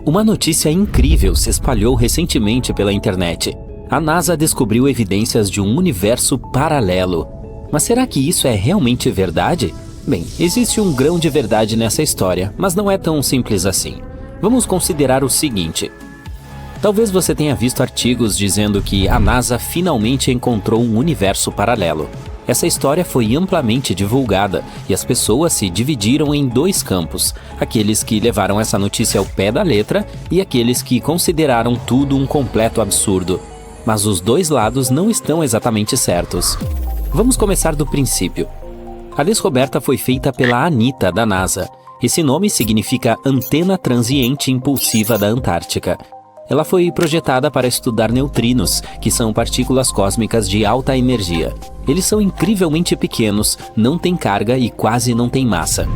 Uma notícia incrível se espalhou recentemente pela internet. A NASA descobriu evidências de um universo paralelo. Mas será que isso é realmente verdade? Bem, existe um grão de verdade nessa história, mas não é tão simples assim. Vamos considerar o seguinte. Talvez você tenha visto artigos dizendo que a NASA finalmente encontrou um universo paralelo. Essa história foi amplamente divulgada e as pessoas se dividiram em dois campos, aqueles que levaram essa notícia ao pé da letra e aqueles que consideraram tudo um completo absurdo. Mas os dois lados não estão exatamente certos. Vamos começar do princípio. A descoberta foi feita pela ANITA da NASA. Esse nome significa Antena Transiente Impulsiva da Antártica. Ela foi projetada para estudar neutrinos, que são partículas cósmicas de alta energia. Eles são incrivelmente pequenos, não têm carga e quase não têm massa.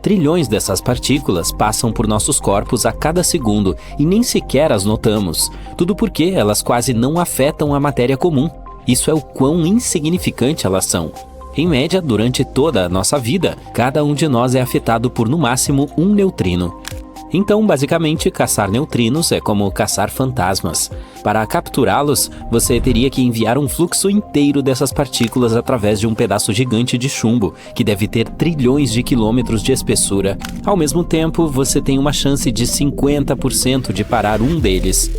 Trilhões dessas partículas passam por nossos corpos a cada segundo e nem sequer as notamos. Tudo porque elas quase não afetam a matéria comum. Isso é o quão insignificante elas são. Em média, durante toda a nossa vida, cada um de nós é afetado por no máximo um neutrino. Então, basicamente, caçar neutrinos é como caçar fantasmas. Para capturá-los, você teria que enviar um fluxo inteiro dessas partículas através de um pedaço gigante de chumbo, que deve ter trilhões de quilômetros de espessura. Ao mesmo tempo, você tem uma chance de 50% de parar um deles.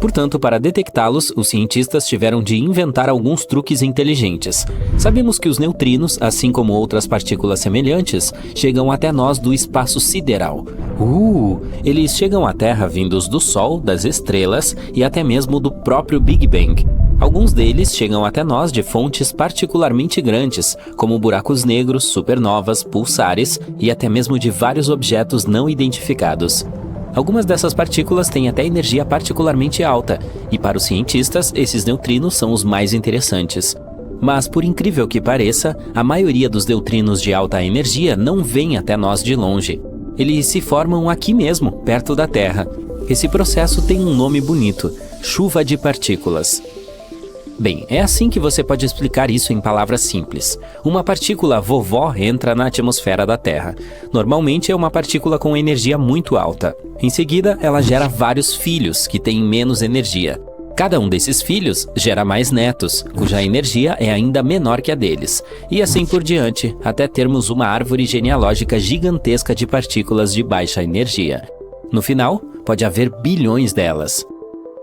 Portanto, para detectá-los, os cientistas tiveram de inventar alguns truques inteligentes. Sabemos que os neutrinos, assim como outras partículas semelhantes, chegam até nós do espaço sideral. Eles chegam à Terra vindos do Sol, das estrelas e até mesmo do próprio Big Bang. Alguns deles chegam até nós de fontes particularmente grandes, como buracos negros, supernovas, pulsares e até mesmo de vários objetos não identificados. Algumas dessas partículas têm até energia particularmente alta, e para os cientistas, esses neutrinos são os mais interessantes. Mas, por incrível que pareça, a maioria dos neutrinos de alta energia não vem até nós de longe. Eles se formam aqui mesmo, perto da Terra. Esse processo tem um nome bonito: chuva de partículas. Bem, é assim que você pode explicar isso em palavras simples. Uma partícula vovó entra na atmosfera da Terra. Normalmente é uma partícula com energia muito alta. Em seguida, ela gera vários filhos que têm menos energia. Cada um desses filhos gera mais netos, cuja energia é ainda menor que a deles. E assim por diante, até termos uma árvore genealógica gigantesca de partículas de baixa energia. No final, pode haver bilhões delas.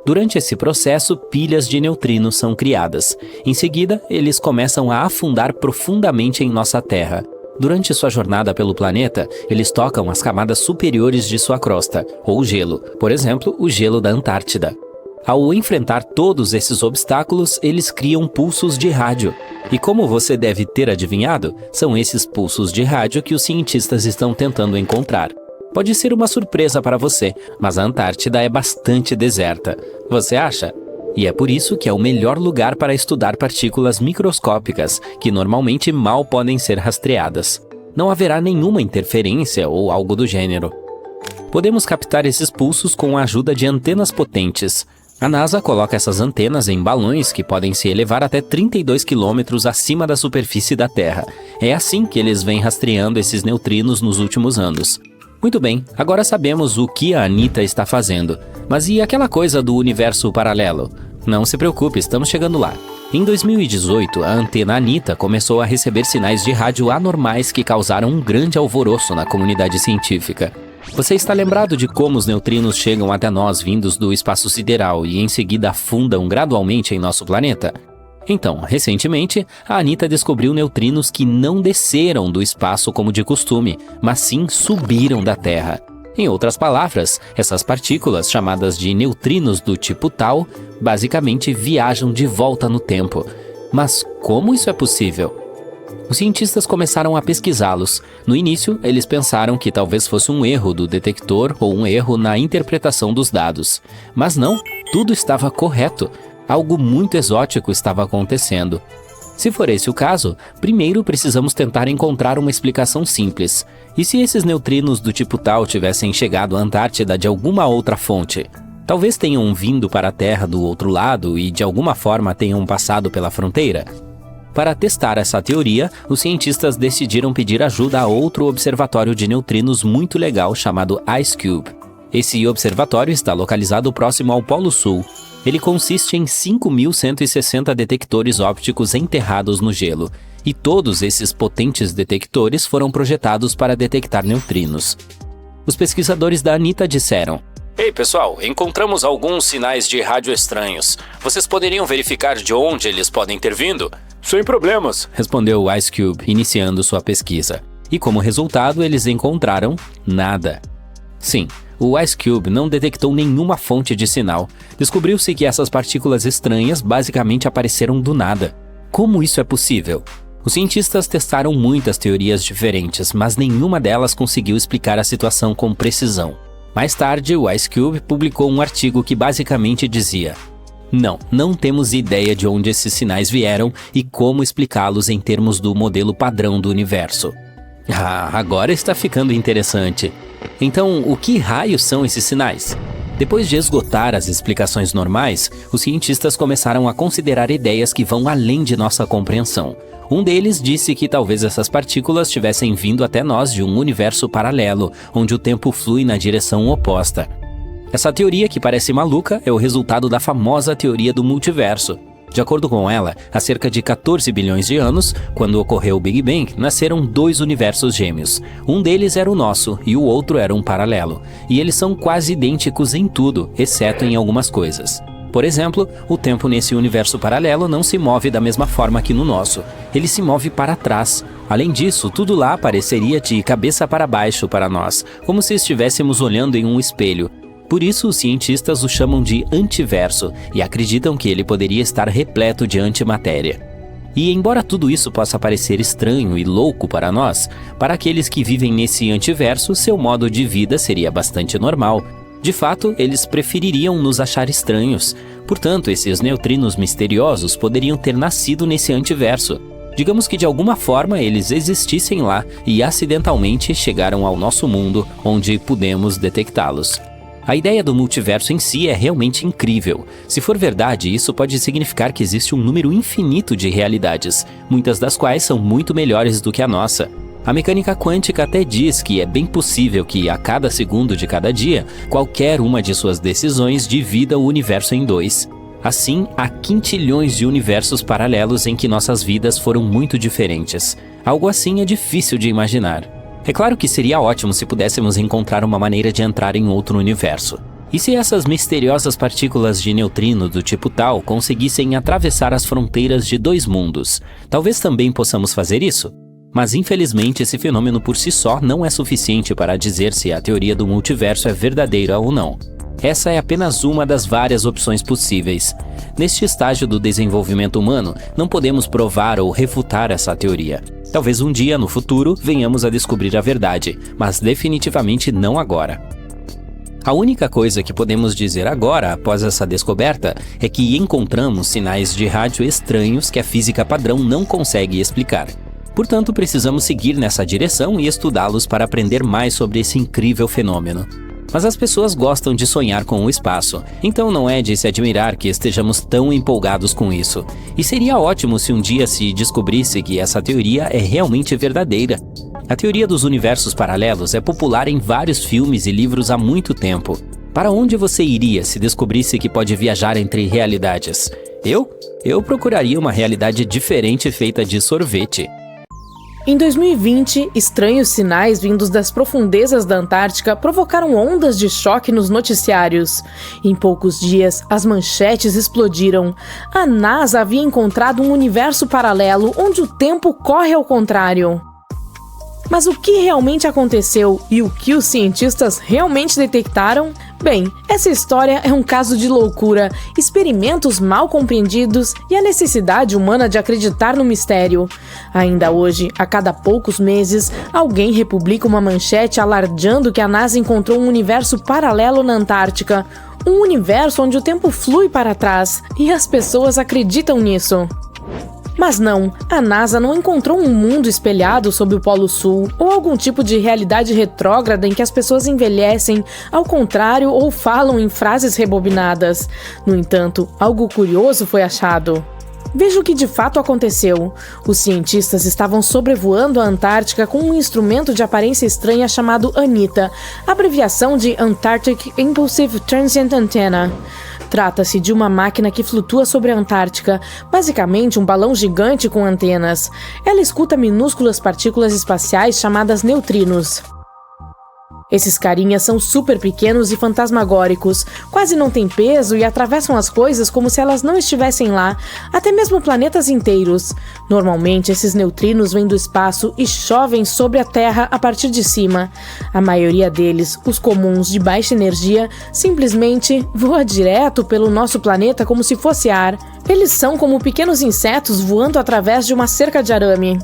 Durante esse processo, pilhas de neutrinos são criadas. Em seguida, eles começam a afundar profundamente em nossa Terra. Durante sua jornada pelo planeta, eles tocam as camadas superiores de sua crosta, ou gelo, por exemplo, o gelo da Antártida. Ao enfrentar todos esses obstáculos, eles criam pulsos de rádio. E como você deve ter adivinhado, são esses pulsos de rádio que os cientistas estão tentando encontrar. Pode ser uma surpresa para você, mas a Antártida é bastante deserta. Você acha? E é por isso que é o melhor lugar para estudar partículas microscópicas, que normalmente mal podem ser rastreadas. Não haverá nenhuma interferência ou algo do gênero. Podemos captar esses pulsos com a ajuda de antenas potentes. A NASA coloca essas antenas em balões que podem se elevar até 32 quilômetros acima da superfície da Terra. É assim que eles vêm rastreando esses neutrinos nos últimos anos. Muito bem, agora sabemos o que a ANITA está fazendo. Mas e aquela coisa do universo paralelo? Não se preocupe, estamos chegando lá. Em 2018, a antena ANITA começou a receber sinais de rádio anormais que causaram um grande alvoroço na comunidade científica. Você está lembrado de como os neutrinos chegam até nós vindos do espaço sideral e em seguida afundam gradualmente em nosso planeta? Então, recentemente, a ANITA descobriu neutrinos que não desceram do espaço como de costume, mas sim subiram da Terra. Em outras palavras, essas partículas, chamadas de neutrinos do tipo Tau, basicamente viajam de volta no tempo. Mas como isso é possível? Os cientistas começaram a pesquisá-los. No início, eles pensaram que talvez fosse um erro do detector ou um erro na interpretação dos dados. Mas não, tudo estava correto. Algo muito exótico estava acontecendo. Se for esse o caso, primeiro precisamos tentar encontrar uma explicação simples. E se esses neutrinos do tipo Tau tivessem chegado à Antártida de alguma outra fonte? Talvez tenham vindo para a Terra do outro lado e de alguma forma tenham passado pela fronteira? Para testar essa teoria, os cientistas decidiram pedir ajuda a outro observatório de neutrinos muito legal chamado IceCube. Esse observatório está localizado próximo ao Polo Sul. Ele consiste em 5.160 detectores ópticos enterrados no gelo, e todos esses potentes detectores foram projetados para detectar neutrinos. Os pesquisadores da ANITA disseram: "Ei pessoal, encontramos alguns sinais de rádio estranhos. Vocês poderiam verificar de onde eles podem ter vindo?" "Sem problemas", respondeu o Ice Cube, iniciando sua pesquisa. E como resultado, eles encontraram nada. Sim, o Ice Cube não detectou nenhuma fonte de sinal. Descobriu-se que essas partículas estranhas basicamente apareceram do nada. Como isso é possível? Os cientistas testaram muitas teorias diferentes, mas nenhuma delas conseguiu explicar a situação com precisão. Mais tarde, o Ice Cube publicou um artigo que basicamente dizia: Não temos ideia de onde esses sinais vieram e como explicá-los em termos do modelo padrão do universo. Agora está ficando interessante. Então, o que raios são esses sinais? Depois de esgotar as explicações normais, os cientistas começaram a considerar ideias que vão além de nossa compreensão. Um deles disse que talvez essas partículas tivessem vindo até nós de um universo paralelo, onde o tempo flui na direção oposta. Essa teoria, que parece maluca, é o resultado da famosa teoria do multiverso. De acordo com ela, há cerca de 14 bilhões de anos, quando ocorreu o Big Bang, nasceram 2 universos gêmeos. Um deles era o nosso e o outro era um paralelo. E eles são quase idênticos em tudo, exceto em algumas coisas. Por exemplo, o tempo nesse universo paralelo não se move da mesma forma que no nosso. Ele se move para trás. Além disso, tudo lá pareceria de cabeça para baixo para nós, como se estivéssemos olhando em um espelho. Por isso, os cientistas o chamam de antiverso e acreditam que ele poderia estar repleto de antimatéria. E embora tudo isso possa parecer estranho e louco para nós, para aqueles que vivem nesse antiverso, seu modo de vida seria bastante normal. De fato, eles prefeririam nos achar estranhos. Portanto, esses neutrinos misteriosos poderiam ter nascido nesse antiverso. Digamos que de alguma forma eles existissem lá e acidentalmente chegaram ao nosso mundo, onde pudemos detectá-los. A ideia do multiverso em si é realmente incrível. Se for verdade, isso pode significar que existe um número infinito de realidades, muitas das quais são muito melhores do que a nossa. A mecânica quântica até diz que é bem possível que, a cada segundo de cada dia, qualquer uma de suas decisões divida o universo em 2. Assim, há quintilhões de universos paralelos em que nossas vidas foram muito diferentes. Algo assim é difícil de imaginar. É claro que seria ótimo se pudéssemos encontrar uma maneira de entrar em outro universo. E se essas misteriosas partículas de neutrino do tipo Tau conseguissem atravessar as fronteiras de 2 mundos? Talvez também possamos fazer isso? Mas infelizmente esse fenômeno por si só não é suficiente para dizer se a teoria do multiverso é verdadeira ou não. Essa é apenas uma das várias opções possíveis. Neste estágio do desenvolvimento humano, não podemos provar ou refutar essa teoria. Talvez um dia, no futuro, venhamos a descobrir a verdade, mas definitivamente não agora. A única coisa que podemos dizer agora, após essa descoberta, é que encontramos sinais de rádio estranhos que a física padrão não consegue explicar. Portanto, precisamos seguir nessa direção e estudá-los para aprender mais sobre esse incrível fenômeno. Mas as pessoas gostam de sonhar com o espaço, então não é de se admirar que estejamos tão empolgados com isso. E seria ótimo se um dia se descobrisse que essa teoria é realmente verdadeira. A teoria dos universos paralelos é popular em vários filmes e livros há muito tempo. Para onde você iria se descobrisse que pode viajar entre realidades? Eu procuraria uma realidade diferente feita de sorvete. Em 2020, estranhos sinais vindos das profundezas da Antártica provocaram ondas de choque nos noticiários. Em poucos dias, as manchetes explodiram. A NASA havia encontrado um universo paralelo onde o tempo corre ao contrário. Mas o que realmente aconteceu e o que os cientistas realmente detectaram? Bem, essa história é um caso de loucura, experimentos mal compreendidos e a necessidade humana de acreditar no mistério. Ainda hoje, a cada poucos meses, alguém republica uma manchete alardeando que a NASA encontrou um universo paralelo na Antártica. Um universo onde o tempo flui para trás, e as pessoas acreditam nisso. Mas não, a NASA não encontrou um mundo espelhado sob o Polo Sul ou algum tipo de realidade retrógrada em que as pessoas envelhecem ao contrário ou falam em frases rebobinadas. No entanto, algo curioso foi achado. Veja o que de fato aconteceu. Os cientistas estavam sobrevoando a Antártica com um instrumento de aparência estranha chamado ANITA, abreviação de Antarctic Impulsive Transient Antenna. Trata-se de uma máquina que flutua sobre a Antártica, basicamente um balão gigante com antenas. Ela escuta minúsculas partículas espaciais chamadas neutrinos. Esses carinhas são super pequenos e fantasmagóricos, quase não têm peso e atravessam as coisas como se elas não estivessem lá, até mesmo planetas inteiros. Normalmente, esses neutrinos vêm do espaço e chovem sobre a Terra a partir de cima. A maioria deles, os comuns de baixa energia, simplesmente voa direto pelo nosso planeta como se fosse ar. Eles são como pequenos insetos voando através de uma cerca de arame.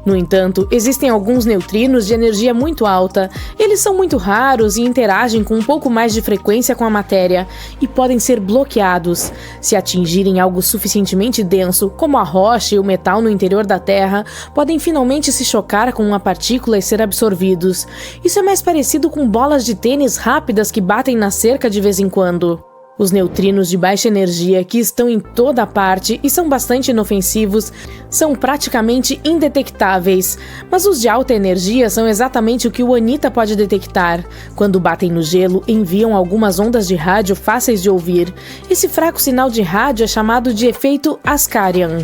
No entanto, existem alguns neutrinos de energia muito alta. Eles são muito raros e interagem com um pouco mais de frequência com a matéria e podem ser bloqueados. Se atingirem algo suficientemente denso, como a rocha e o metal no interior da Terra, podem finalmente se chocar com uma partícula e ser absorvidos. Isso é mais parecido com bolas de tênis rápidas que batem na cerca de vez em quando. Os neutrinos de baixa energia, que estão em toda parte e são bastante inofensivos, são praticamente indetectáveis, mas os de alta energia são exatamente o que o ANITA pode detectar. Quando batem no gelo, enviam algumas ondas de rádio fáceis de ouvir. Esse fraco sinal de rádio é chamado de efeito Ascarian.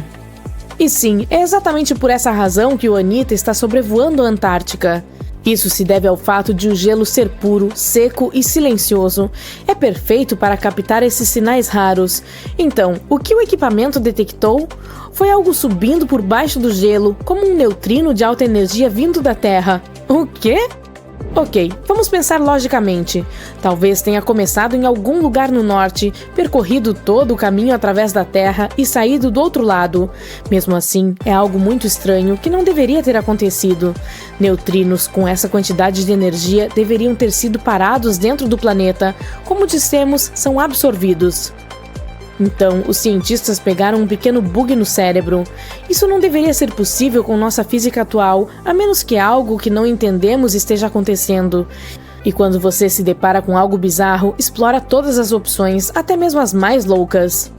E sim, é exatamente por essa razão que o ANITA está sobrevoando a Antártica. Isso se deve ao fato de o gelo ser puro, seco e silencioso. É perfeito para captar esses sinais raros. Então, o que o equipamento detectou? Foi algo subindo por baixo do gelo, como um neutrino de alta energia vindo da Terra. O quê? Ok, vamos pensar logicamente. Talvez tenha começado em algum lugar no norte, percorrido todo o caminho através da Terra e saído do outro lado. Mesmo assim, é algo muito estranho que não deveria ter acontecido. Neutrinos com essa quantidade de energia deveriam ter sido parados dentro do planeta. Como dissemos, são absorvidos. Então, os cientistas pegaram um pequeno bug no cérebro. Isso não deveria ser possível com nossa física atual, a menos que algo que não entendemos esteja acontecendo. E quando você se depara com algo bizarro, explora todas as opções, até mesmo as mais loucas.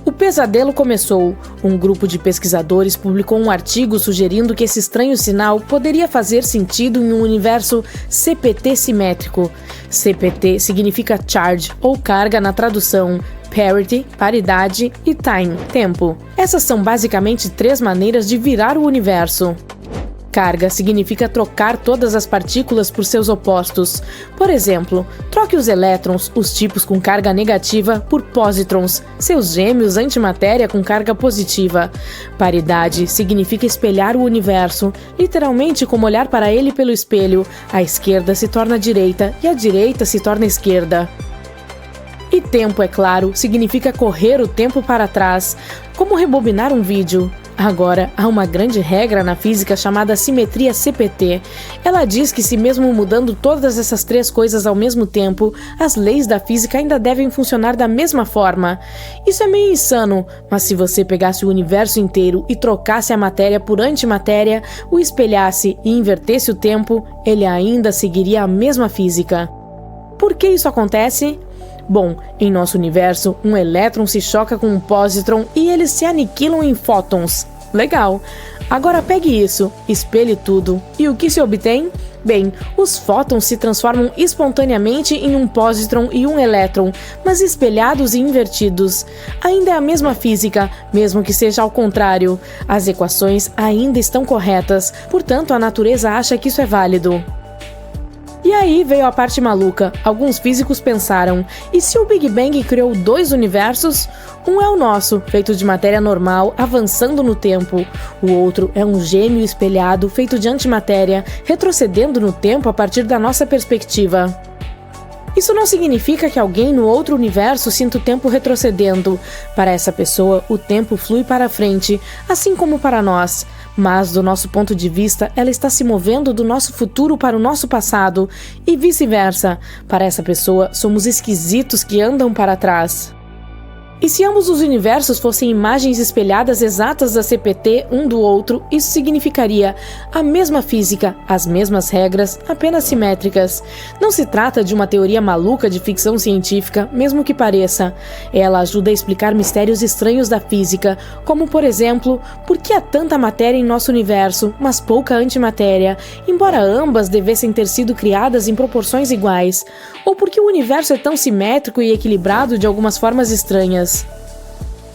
O pesadelo começou. Um grupo de pesquisadores publicou um artigo sugerindo que esse estranho sinal poderia fazer sentido em um universo CPT simétrico. CPT significa charge, ou carga na tradução, parity, paridade e time, tempo. Essas são basicamente 3 maneiras de virar o universo. Carga significa trocar todas as partículas por seus opostos. Por exemplo, troque os elétrons, os tipos com carga negativa, por pósitrons, seus gêmeos antimatéria com carga positiva. Paridade significa espelhar o universo, literalmente como olhar para ele pelo espelho. A esquerda se torna direita e a direita se torna esquerda. E tempo, é claro, significa correr o tempo para trás, como rebobinar um vídeo. Agora, há uma grande regra na física chamada simetria CPT. Ela diz que se mesmo mudando todas essas 3 coisas ao mesmo tempo, as leis da física ainda devem funcionar da mesma forma. Isso é meio insano, mas se você pegasse o universo inteiro e trocasse a matéria por antimatéria, o espelhasse e invertesse o tempo, ele ainda seguiria a mesma física. Por que isso acontece? Bom, em nosso universo, um elétron se choca com um pósitron e eles se aniquilam em fótons. Legal! Agora pegue isso, espelhe tudo, e o que se obtém? Bem, os fótons se transformam espontaneamente em um pósitron e um elétron, mas espelhados e invertidos. Ainda é a mesma física, mesmo que seja ao contrário. As equações ainda estão corretas, portanto a natureza acha que isso é válido. E aí veio a parte maluca. Alguns físicos pensaram, e se o Big Bang criou 2 universos? Um é o nosso, feito de matéria normal, avançando no tempo. O outro é um gêmeo espelhado, feito de antimatéria, retrocedendo no tempo a partir da nossa perspectiva. Isso não significa que alguém no outro universo sinta o tempo retrocedendo. Para essa pessoa, o tempo flui para frente, assim como para nós. Mas, do nosso ponto de vista, ela está se movendo do nosso futuro para o nosso passado, e vice-versa. Para essa pessoa, somos esquisitos que andam para trás. E se ambos os universos fossem imagens espelhadas exatas da CPT um do outro, isso significaria a mesma física, as mesmas regras, apenas simétricas. Não se trata de uma teoria maluca de ficção científica, mesmo que pareça. Ela ajuda a explicar mistérios estranhos da física, como, por exemplo, por que há tanta matéria em nosso universo, mas pouca antimatéria, embora ambas devessem ter sido criadas em proporções iguais, ou por que o universo é tão simétrico e equilibrado de algumas formas estranhas.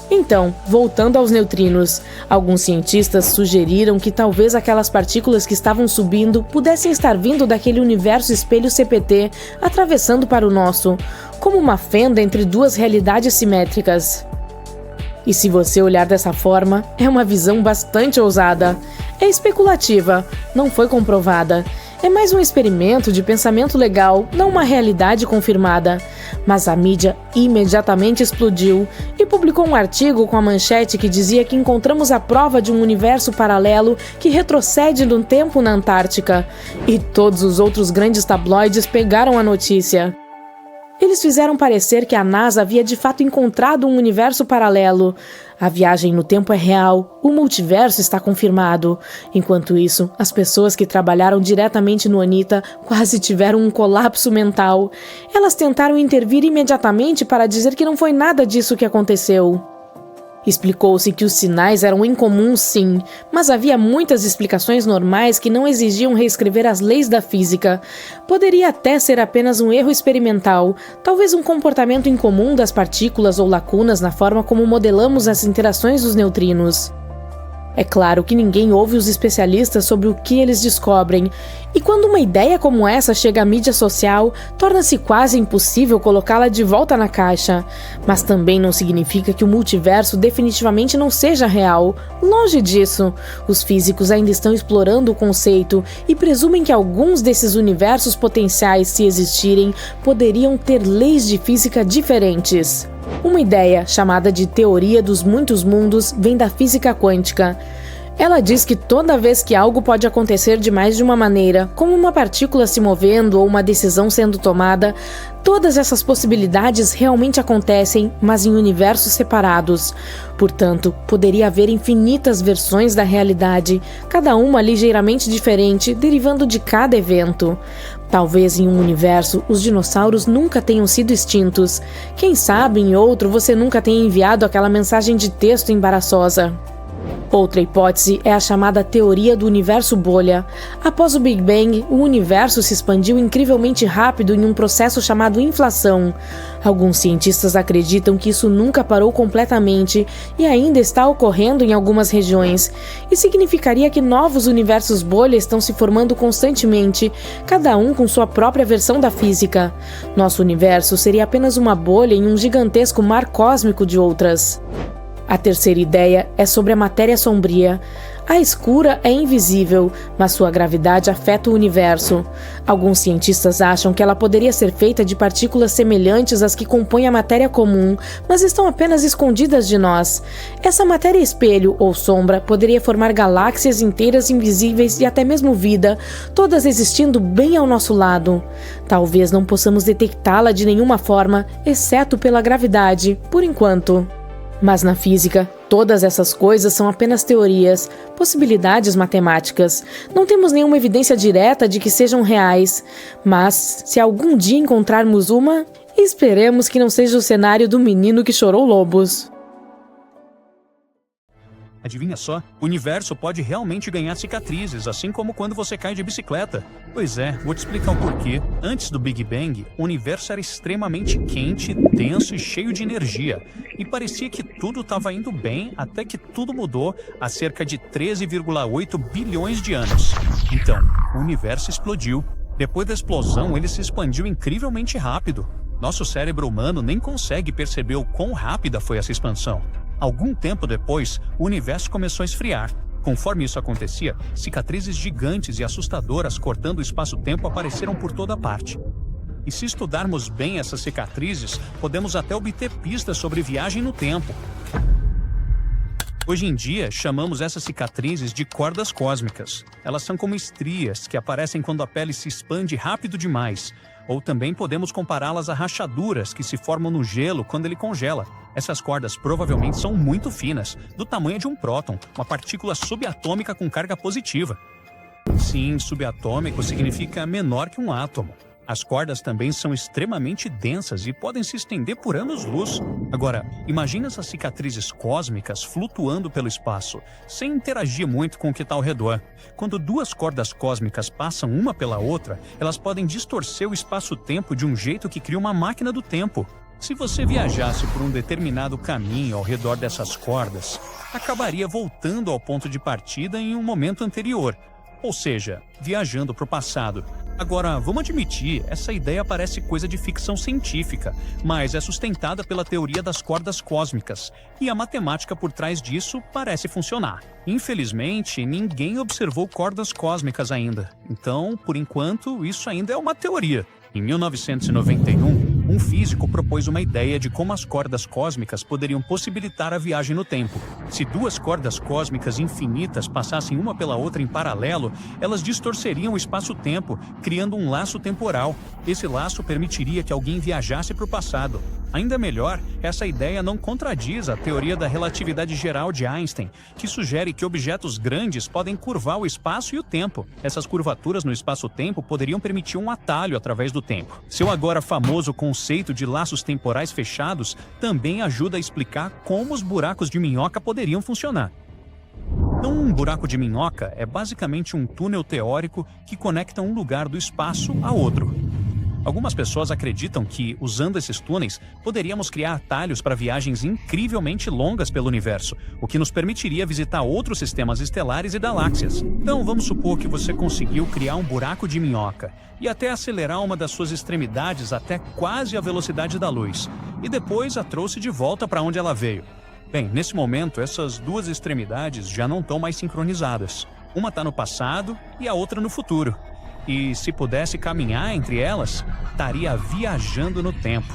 Então, voltando aos neutrinos, alguns cientistas sugeriram que talvez aquelas partículas que estavam subindo pudessem estar vindo daquele universo espelho CPT, atravessando para o nosso, como uma fenda entre duas realidades simétricas. E se você olhar dessa forma, é uma visão bastante ousada. É especulativa, não foi comprovada. É mais um experimento de pensamento legal, não uma realidade confirmada. Mas a mídia imediatamente explodiu e publicou um artigo com a manchete que dizia que encontramos a prova de um universo paralelo que retrocede no tempo na Antártica. E todos os outros grandes tabloides pegaram a notícia. Eles fizeram parecer que a NASA havia de fato encontrado um universo paralelo. A viagem no tempo é real, o multiverso está confirmado. Enquanto isso, as pessoas que trabalharam diretamente no Anitta quase tiveram um colapso mental. Elas tentaram intervir imediatamente para dizer que não foi nada disso que aconteceu. Explicou-se que os sinais eram incomuns, sim, mas havia muitas explicações normais que não exigiam reescrever as leis da física. Poderia até ser apenas um erro experimental, talvez um comportamento incomum das partículas ou lacunas na forma como modelamos as interações dos neutrinos. É claro que ninguém ouve os especialistas sobre o que eles descobrem, e quando uma ideia como essa chega à mídia social, torna-se quase impossível colocá-la de volta na caixa. Mas também não significa que o multiverso definitivamente não seja real. Longe disso. Os físicos ainda estão explorando o conceito e presumem que alguns desses universos potenciais, se existirem, poderiam ter leis de física diferentes. Uma ideia, chamada de teoria dos muitos mundos, vem da física quântica. Ela diz que toda vez que algo pode acontecer de mais de uma maneira, como uma partícula se movendo ou uma decisão sendo tomada, todas essas possibilidades realmente acontecem, mas em universos separados. Portanto, poderia haver infinitas versões da realidade, cada uma ligeiramente diferente, derivando de cada evento. Talvez em um universo os dinossauros nunca tenham sido extintos. Quem sabe em outro você nunca tenha enviado aquela mensagem de texto embaraçosa. Outra hipótese é a chamada teoria do universo bolha. Após o Big Bang, o universo se expandiu incrivelmente rápido em um processo chamado inflação. Alguns cientistas acreditam que isso nunca parou completamente e ainda está ocorrendo em algumas regiões. Isso significaria que novos universos bolha estão se formando constantemente, cada um com sua própria versão da física. Nosso universo seria apenas uma bolha em um gigantesco mar cósmico de outras. A terceira ideia é sobre a matéria sombria. A escura é invisível, mas sua gravidade afeta o universo. Alguns cientistas acham que ela poderia ser feita de partículas semelhantes às que compõem a matéria comum, mas estão apenas escondidas de nós. Essa matéria espelho ou sombra poderia formar galáxias inteiras invisíveis e até mesmo vida, todas existindo bem ao nosso lado. Talvez não possamos detectá-la de nenhuma forma, exceto pela gravidade, por enquanto. Mas na física, todas essas coisas são apenas teorias, possibilidades matemáticas. Não temos nenhuma evidência direta de que sejam reais. Mas, se algum dia encontrarmos uma, esperemos que não seja o cenário do menino que chorou lobos. Adivinha só? O universo pode realmente ganhar cicatrizes, assim como quando você cai de bicicleta. Pois é, vou te explicar o porquê. Antes do Big Bang, o universo era extremamente quente, denso e cheio de energia. E parecia que tudo estava indo bem, até que tudo mudou há cerca de 13,8 bilhões de anos. Então, o universo explodiu. Depois da explosão, ele se expandiu incrivelmente rápido. Nosso cérebro humano nem consegue perceber o quão rápida foi essa expansão. Algum tempo depois, o universo começou a esfriar. Conforme isso acontecia, cicatrizes gigantes e assustadoras cortando o espaço-tempo apareceram por toda parte. E se estudarmos bem essas cicatrizes, podemos até obter pistas sobre viagem no tempo. Hoje em dia, chamamos essas cicatrizes de cordas cósmicas. Elas são como estrias que aparecem quando a pele se expande rápido demais. Ou também podemos compará-las a rachaduras que se formam no gelo quando ele congela. Essas cordas provavelmente são muito finas, do tamanho de um próton, uma partícula subatômica com carga positiva. Sim, subatômico significa menor que um átomo. As cordas também são extremamente densas e podem se estender por anos-luz. Agora, imagine essas cicatrizes cósmicas flutuando pelo espaço, sem interagir muito com o que está ao redor. Quando duas cordas cósmicas passam uma pela outra, elas podem distorcer o espaço-tempo de um jeito que cria uma máquina do tempo. Se você viajasse por um determinado caminho ao redor dessas cordas, acabaria voltando ao ponto de partida em um momento anterior, ou seja, viajando para o passado. Agora, vamos admitir, essa ideia parece coisa de ficção científica, mas é sustentada pela teoria das cordas cósmicas, e a matemática por trás disso parece funcionar. Infelizmente, ninguém observou cordas cósmicas ainda, então, por enquanto, isso ainda é uma teoria. Em 1991, um físico propôs uma ideia de como as cordas cósmicas poderiam possibilitar a viagem no tempo. Se duas cordas cósmicas infinitas passassem uma pela outra em paralelo, elas distorceriam o espaço-tempo, criando um laço temporal. Esse laço permitiria que alguém viajasse para o passado. Ainda melhor, essa ideia não contradiz a teoria da relatividade geral de Einstein, que sugere que objetos grandes podem curvar o espaço e o tempo. Essas curvaturas no espaço-tempo poderiam permitir um atalho através do tempo. Seu agora famoso conceito de laços temporais fechados também ajuda a explicar como os buracos de minhoca poderiam funcionar. Então, um buraco de minhoca é basicamente um túnel teórico que conecta um lugar do espaço a outro. Algumas pessoas acreditam que, usando esses túneis, poderíamos criar atalhos para viagens incrivelmente longas pelo universo, o que nos permitiria visitar outros sistemas estelares e galáxias. Então, vamos supor que você conseguiu criar um buraco de minhoca e até acelerar uma das suas extremidades até quase a velocidade da luz, e depois a trouxe de volta para onde ela veio. Bem, nesse momento, essas duas extremidades já não estão mais sincronizadas. Uma está no passado e a outra no futuro. E se pudesse caminhar entre elas, estaria viajando no tempo.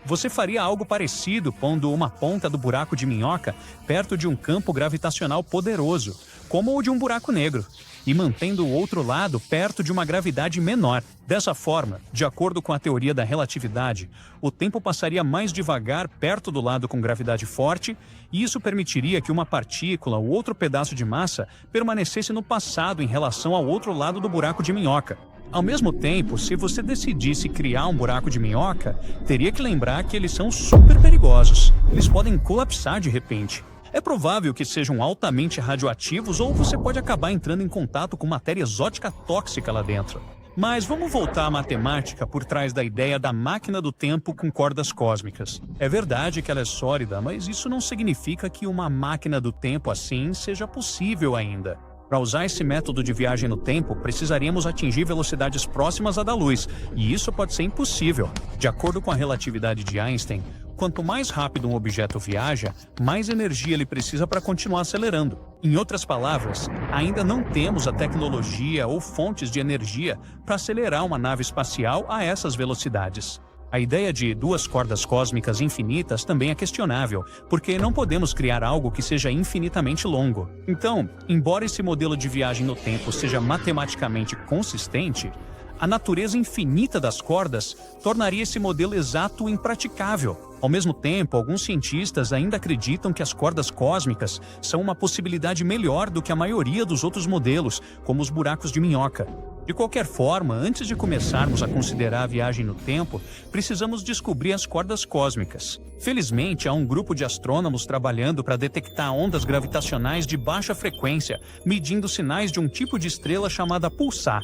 Você faria algo parecido pondo uma ponta do buraco de minhoca perto de um campo gravitacional poderoso, como o de um buraco negro, e mantendo o outro lado perto de uma gravidade menor. Dessa forma, de acordo com a teoria da relatividade, o tempo passaria mais devagar perto do lado com gravidade forte, e isso permitiria que uma partícula ou outro pedaço de massa permanecesse no passado em relação ao outro lado do buraco de minhoca. Ao mesmo tempo, se você decidisse criar um buraco de minhoca, teria que lembrar que eles são super perigosos. Eles podem colapsar de repente. É provável que sejam altamente radioativos ou você pode acabar entrando em contato com matéria exótica tóxica lá dentro. Mas vamos voltar à matemática por trás da ideia da máquina do tempo com cordas cósmicas. É verdade que ela é sólida, mas isso não significa que uma máquina do tempo assim seja possível ainda. Para usar esse método de viagem no tempo, precisaríamos atingir velocidades próximas à da luz, e isso pode ser impossível. De acordo com a relatividade de Einstein, quanto mais rápido um objeto viaja, mais energia ele precisa para continuar acelerando. Em outras palavras, ainda não temos a tecnologia ou fontes de energia para acelerar uma nave espacial a essas velocidades. A ideia de duas cordas cósmicas infinitas também é questionável, porque não podemos criar algo que seja infinitamente longo. Então, embora esse modelo de viagem no tempo seja matematicamente consistente, a natureza infinita das cordas tornaria esse modelo exato impraticável. Ao mesmo tempo, alguns cientistas ainda acreditam que as cordas cósmicas são uma possibilidade melhor do que a maioria dos outros modelos, como os buracos de minhoca. De qualquer forma, antes de começarmos a considerar a viagem no tempo, precisamos descobrir as cordas cósmicas. Felizmente, há um grupo de astrônomos trabalhando para detectar ondas gravitacionais de baixa frequência, medindo sinais de um tipo de estrela chamada pulsar.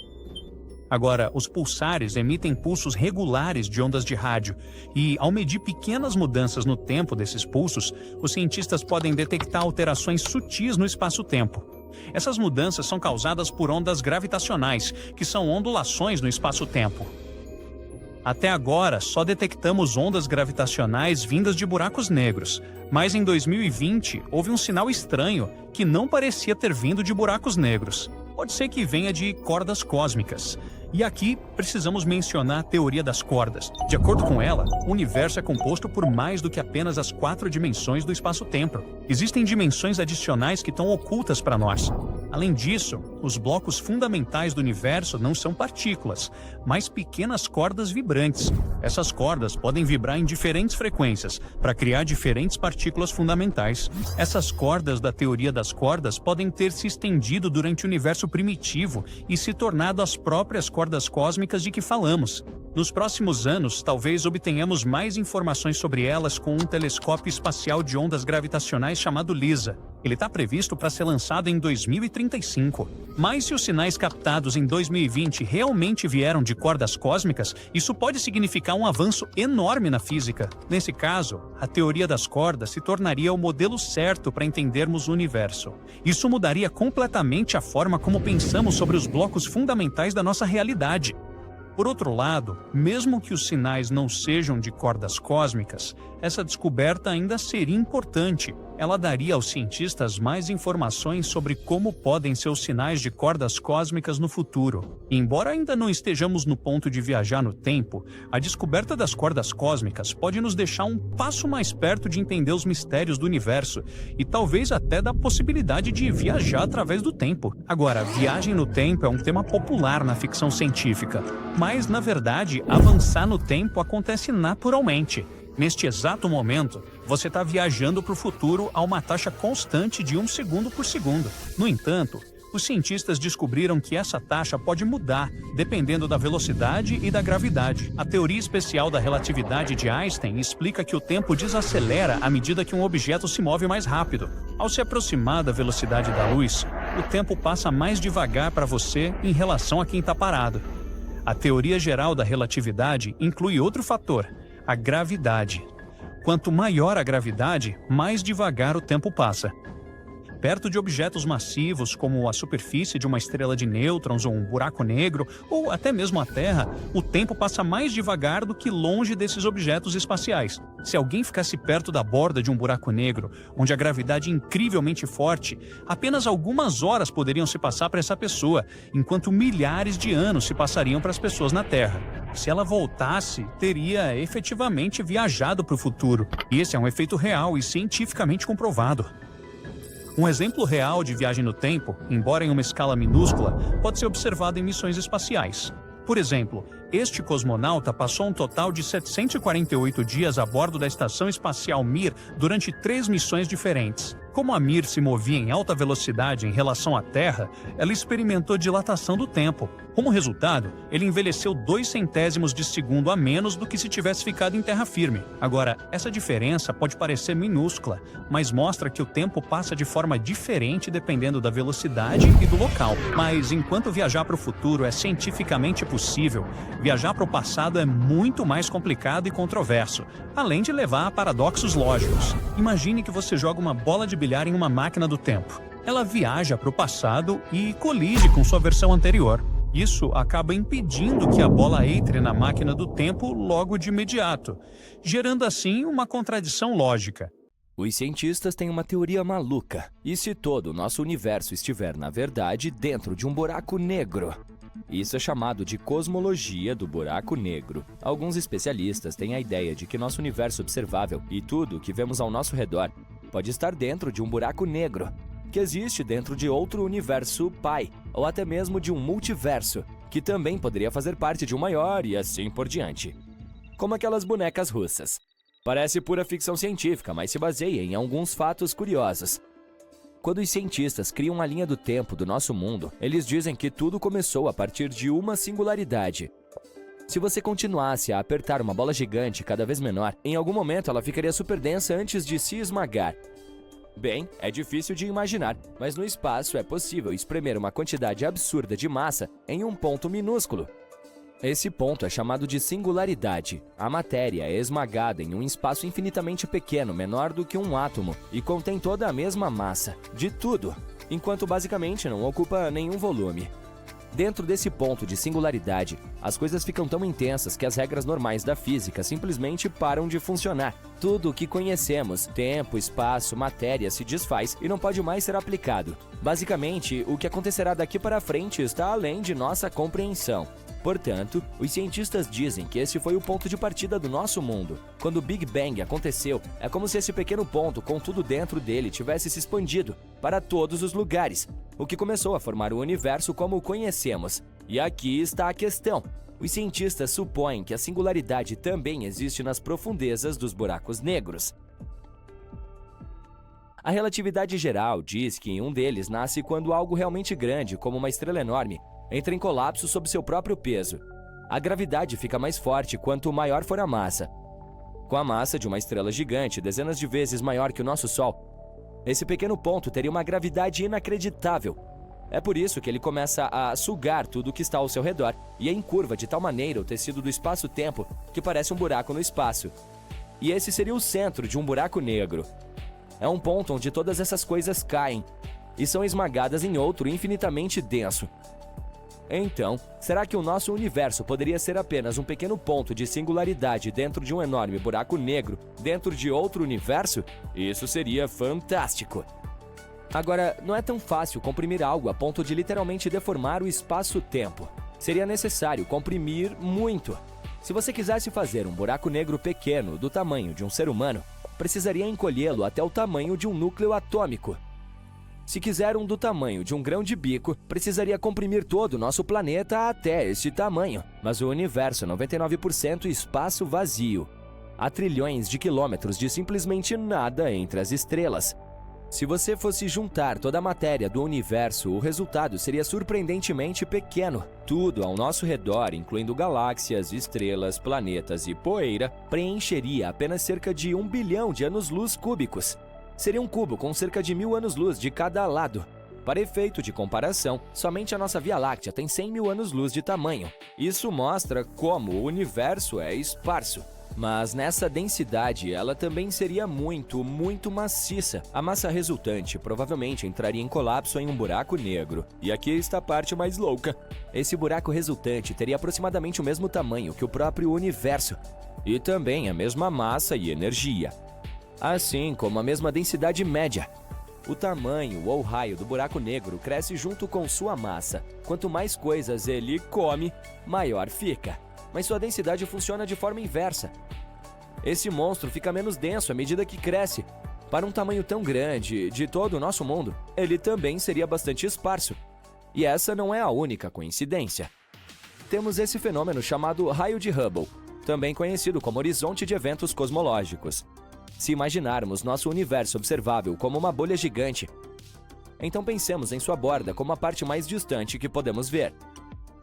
Agora, os pulsares emitem pulsos regulares de ondas de rádio, e, ao medir pequenas mudanças no tempo desses pulsos, os cientistas podem detectar alterações sutis no espaço-tempo. Essas mudanças são causadas por ondas gravitacionais, que são ondulações no espaço-tempo. Até agora, só detectamos ondas gravitacionais vindas de buracos negros, mas em 2020 houve um sinal estranho que não parecia ter vindo de buracos negros. Pode ser que venha de cordas cósmicas. E aqui precisamos mencionar a teoria das cordas. De acordo com ela, o universo é composto por mais do que apenas as 4 dimensões do espaço-tempo. Existem dimensões adicionais que estão ocultas para nós. Além disso, os blocos fundamentais do universo não são partículas, mas pequenas cordas vibrantes. Essas cordas podem vibrar em diferentes frequências para criar diferentes partículas fundamentais. Essas cordas da teoria das cordas podem ter se estendido durante o universo primitivo e se tornado as próprias cordas cósmicas de que falamos. Nos próximos anos, talvez obtenhamos mais informações sobre elas com um telescópio espacial de ondas gravitacionais chamado LISA. Ele está previsto para ser lançado em 2035. Mas se os sinais captados em 2020 realmente vieram de cordas cósmicas, isso pode significar um avanço enorme na física. Nesse caso, a teoria das cordas se tornaria o modelo certo para entendermos o universo. Isso mudaria completamente a forma como pensamos sobre os blocos fundamentais da nossa realidade. Por outro lado, mesmo que os sinais não sejam de cordas cósmicas, essa descoberta ainda seria importante. Ela daria aos cientistas mais informações sobre como podem ser os sinais de cordas cósmicas no futuro. E embora ainda não estejamos no ponto de viajar no tempo, a descoberta das cordas cósmicas pode nos deixar um passo mais perto de entender os mistérios do universo e talvez até da possibilidade de viajar através do tempo. Agora, viagem no tempo é um tema popular na ficção científica, mas, na verdade, avançar no tempo acontece naturalmente. Neste exato momento, você está viajando para o futuro a uma taxa constante de 1 segundo por segundo. No entanto, os cientistas descobriram que essa taxa pode mudar dependendo da velocidade e da gravidade. A teoria especial da relatividade de Einstein explica que o tempo desacelera à medida que um objeto se move mais rápido. Ao se aproximar da velocidade da luz, o tempo passa mais devagar para você em relação a quem está parado. A teoria geral da relatividade inclui outro fator: a gravidade. Quanto maior a gravidade, mais devagar o tempo passa. Perto de objetos massivos, como a superfície de uma estrela de nêutrons ou um buraco negro, ou até mesmo a Terra, o tempo passa mais devagar do que longe desses objetos espaciais. Se alguém ficasse perto da borda de um buraco negro, onde a gravidade é incrivelmente forte, apenas algumas horas poderiam se passar para essa pessoa, enquanto milhares de anos se passariam para as pessoas na Terra. Se ela voltasse, teria efetivamente viajado para o futuro. E esse é um efeito real e cientificamente comprovado. Um exemplo real de viagem no tempo, embora em uma escala minúscula, pode ser observado em missões espaciais. Por exemplo, este cosmonauta passou um total de 748 dias a bordo da Estação Espacial Mir durante 3 missões diferentes. Como a Mir se movia em alta velocidade em relação à Terra, ela experimentou dilatação do tempo. Como resultado, ele envelheceu 0,02 de segundo a menos do que se tivesse ficado em terra firme. Agora, essa diferença pode parecer minúscula, mas mostra que o tempo passa de forma diferente dependendo da velocidade e do local. Mas enquanto viajar para o futuro é cientificamente possível, viajar para o passado é muito mais complicado e controverso, além de levar a paradoxos lógicos. Imagine que você joga uma bola de bilhar em uma máquina do tempo. Ela viaja para o passado e colide com sua versão anterior. Isso acaba impedindo que a bola entre na máquina do tempo logo de imediato, gerando assim uma contradição lógica. Os cientistas têm uma teoria maluca. E se todo o nosso universo estiver, na verdade, dentro de um buraco negro? Isso é chamado de cosmologia do buraco negro. Alguns especialistas têm a ideia de que nosso universo observável e tudo o que vemos ao nosso redor pode estar dentro de um buraco negro, que existe dentro de outro universo pai, ou até mesmo de um multiverso, que também poderia fazer parte de um maior e assim por diante. Como aquelas bonecas russas. Parece pura ficção científica, mas se baseia em alguns fatos curiosos. Quando os cientistas criam a linha do tempo do nosso mundo, eles dizem que tudo começou a partir de uma singularidade. Se você continuasse a apertar uma bola gigante cada vez menor, em algum momento ela ficaria super densa antes de se esmagar. Bem, é difícil de imaginar, mas no espaço é possível espremer uma quantidade absurda de massa em um ponto minúsculo. Esse ponto é chamado de singularidade. A matéria é esmagada em um espaço infinitamente pequeno, menor do que um átomo, e contém toda a mesma massa, de tudo, enquanto basicamente não ocupa nenhum volume. Dentro desse ponto de singularidade, as coisas ficam tão intensas que as regras normais da física simplesmente param de funcionar. Tudo o que conhecemos, tempo, espaço, matéria, se desfaz e não pode mais ser aplicado. Basicamente, o que acontecerá daqui para frente está além de nossa compreensão. Portanto, os cientistas dizem que esse foi o ponto de partida do nosso mundo. Quando o Big Bang aconteceu, é como se esse pequeno ponto com tudo dentro dele tivesse se expandido para todos os lugares, o que começou a formar o universo como o conhecemos. E aqui está a questão. Os cientistas supõem que a singularidade também existe nas profundezas dos buracos negros. A relatividade geral diz que um deles nasce quando algo realmente grande, como uma estrela enorme, entra em colapso sob seu próprio peso. A gravidade fica mais forte quanto maior for a massa. Com a massa de uma estrela gigante, dezenas de vezes maior que o nosso Sol, esse pequeno ponto teria uma gravidade inacreditável. É por isso que ele começa a sugar tudo o que está ao seu redor e encurva de tal maneira o tecido do espaço-tempo que parece um buraco no espaço. E esse seria o centro de um buraco negro. É um ponto onde todas essas coisas caem e são esmagadas em outro infinitamente denso. Então, será que o nosso universo poderia ser apenas um pequeno ponto de singularidade dentro de um enorme buraco negro dentro de outro universo? Isso seria fantástico! Agora, não é tão fácil comprimir algo a ponto de literalmente deformar o espaço-tempo. Seria necessário comprimir muito. Se você quisesse fazer um buraco negro pequeno do tamanho de um ser humano, precisaria encolhê-lo até o tamanho de um núcleo atômico. Se quiser um do tamanho de um grão de bico, precisaria comprimir todo o nosso planeta até esse tamanho. Mas o universo é 99% espaço vazio. Há trilhões de quilômetros de simplesmente nada entre as estrelas. Se você fosse juntar toda a matéria do universo, o resultado seria surpreendentemente pequeno. Tudo ao nosso redor, incluindo galáxias, estrelas, planetas e poeira, preencheria apenas cerca de 1 bilhão de anos-luz cúbicos. Seria um cubo com cerca de 1000 anos-luz de cada lado. Para efeito de comparação, somente a nossa Via Láctea tem 100 mil anos-luz de tamanho. Isso mostra como o universo é esparso. Mas nessa densidade, ela também seria muito maciça. A massa resultante provavelmente entraria em colapso em um buraco negro. E aqui está a parte mais louca. Esse buraco resultante teria aproximadamente o mesmo tamanho que o próprio universo. E também a mesma massa e energia. Assim como a mesma densidade média. O tamanho ou raio do buraco negro cresce junto com sua massa. Quanto mais coisas ele come, maior fica. Mas sua densidade funciona de forma inversa. Esse monstro fica menos denso à medida que cresce. Para um tamanho tão grande de todo o nosso mundo, ele também seria bastante esparso. E essa não é a única coincidência. Temos esse fenômeno chamado raio de Hubble, também conhecido como horizonte de eventos cosmológicos. Se imaginarmos nosso universo observável como uma bolha gigante, então pensemos em sua borda como a parte mais distante que podemos ver.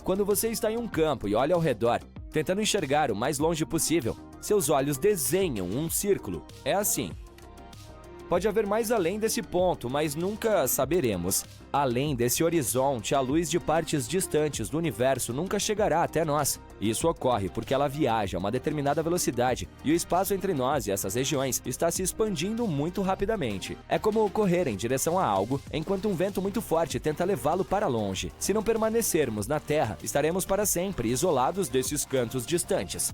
Quando você está em um campo e olha ao redor, tentando enxergar o mais longe possível, seus olhos desenham um círculo. É assim. Pode haver mais além desse ponto, mas nunca saberemos. Além desse horizonte, a luz de partes distantes do universo nunca chegará até nós. Isso ocorre porque ela viaja a uma determinada velocidade e o espaço entre nós e essas regiões está se expandindo muito rapidamente. É como correr em direção a algo enquanto um vento muito forte tenta levá-lo para longe. Se não permanecermos na Terra, estaremos para sempre isolados desses cantos distantes.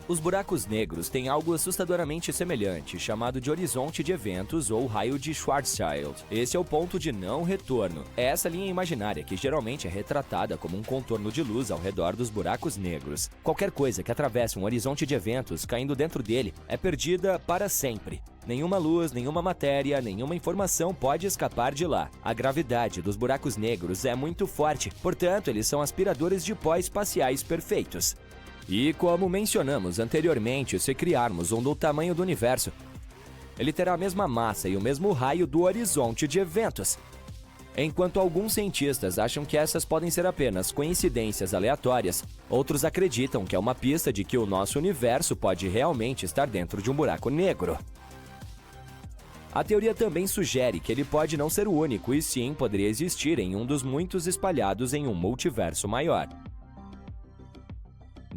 Os buracos negros têm algo assustadoramente semelhante, chamado de horizonte de eventos ou raio de Schwarzschild. Esse é o ponto de não retorno. É essa linha imaginária que geralmente é retratada como um contorno de luz ao redor dos buracos negros. Qualquer coisa que atravesse um horizonte de eventos caindo dentro dele é perdida para sempre. Nenhuma luz, nenhuma matéria, nenhuma informação pode escapar de lá. A gravidade dos buracos negros é muito forte, portanto, eles são aspiradores de pó espaciais perfeitos. E como mencionamos anteriormente, se criarmos um do tamanho do universo, ele terá a mesma massa e o mesmo raio do horizonte de eventos. Enquanto alguns cientistas acham que essas podem ser apenas coincidências aleatórias, outros acreditam que é uma pista de que o nosso universo pode realmente estar dentro de um buraco negro. A teoria também sugere que ele pode não ser o único e sim poderia existir em um dos muitos espalhados em um multiverso maior.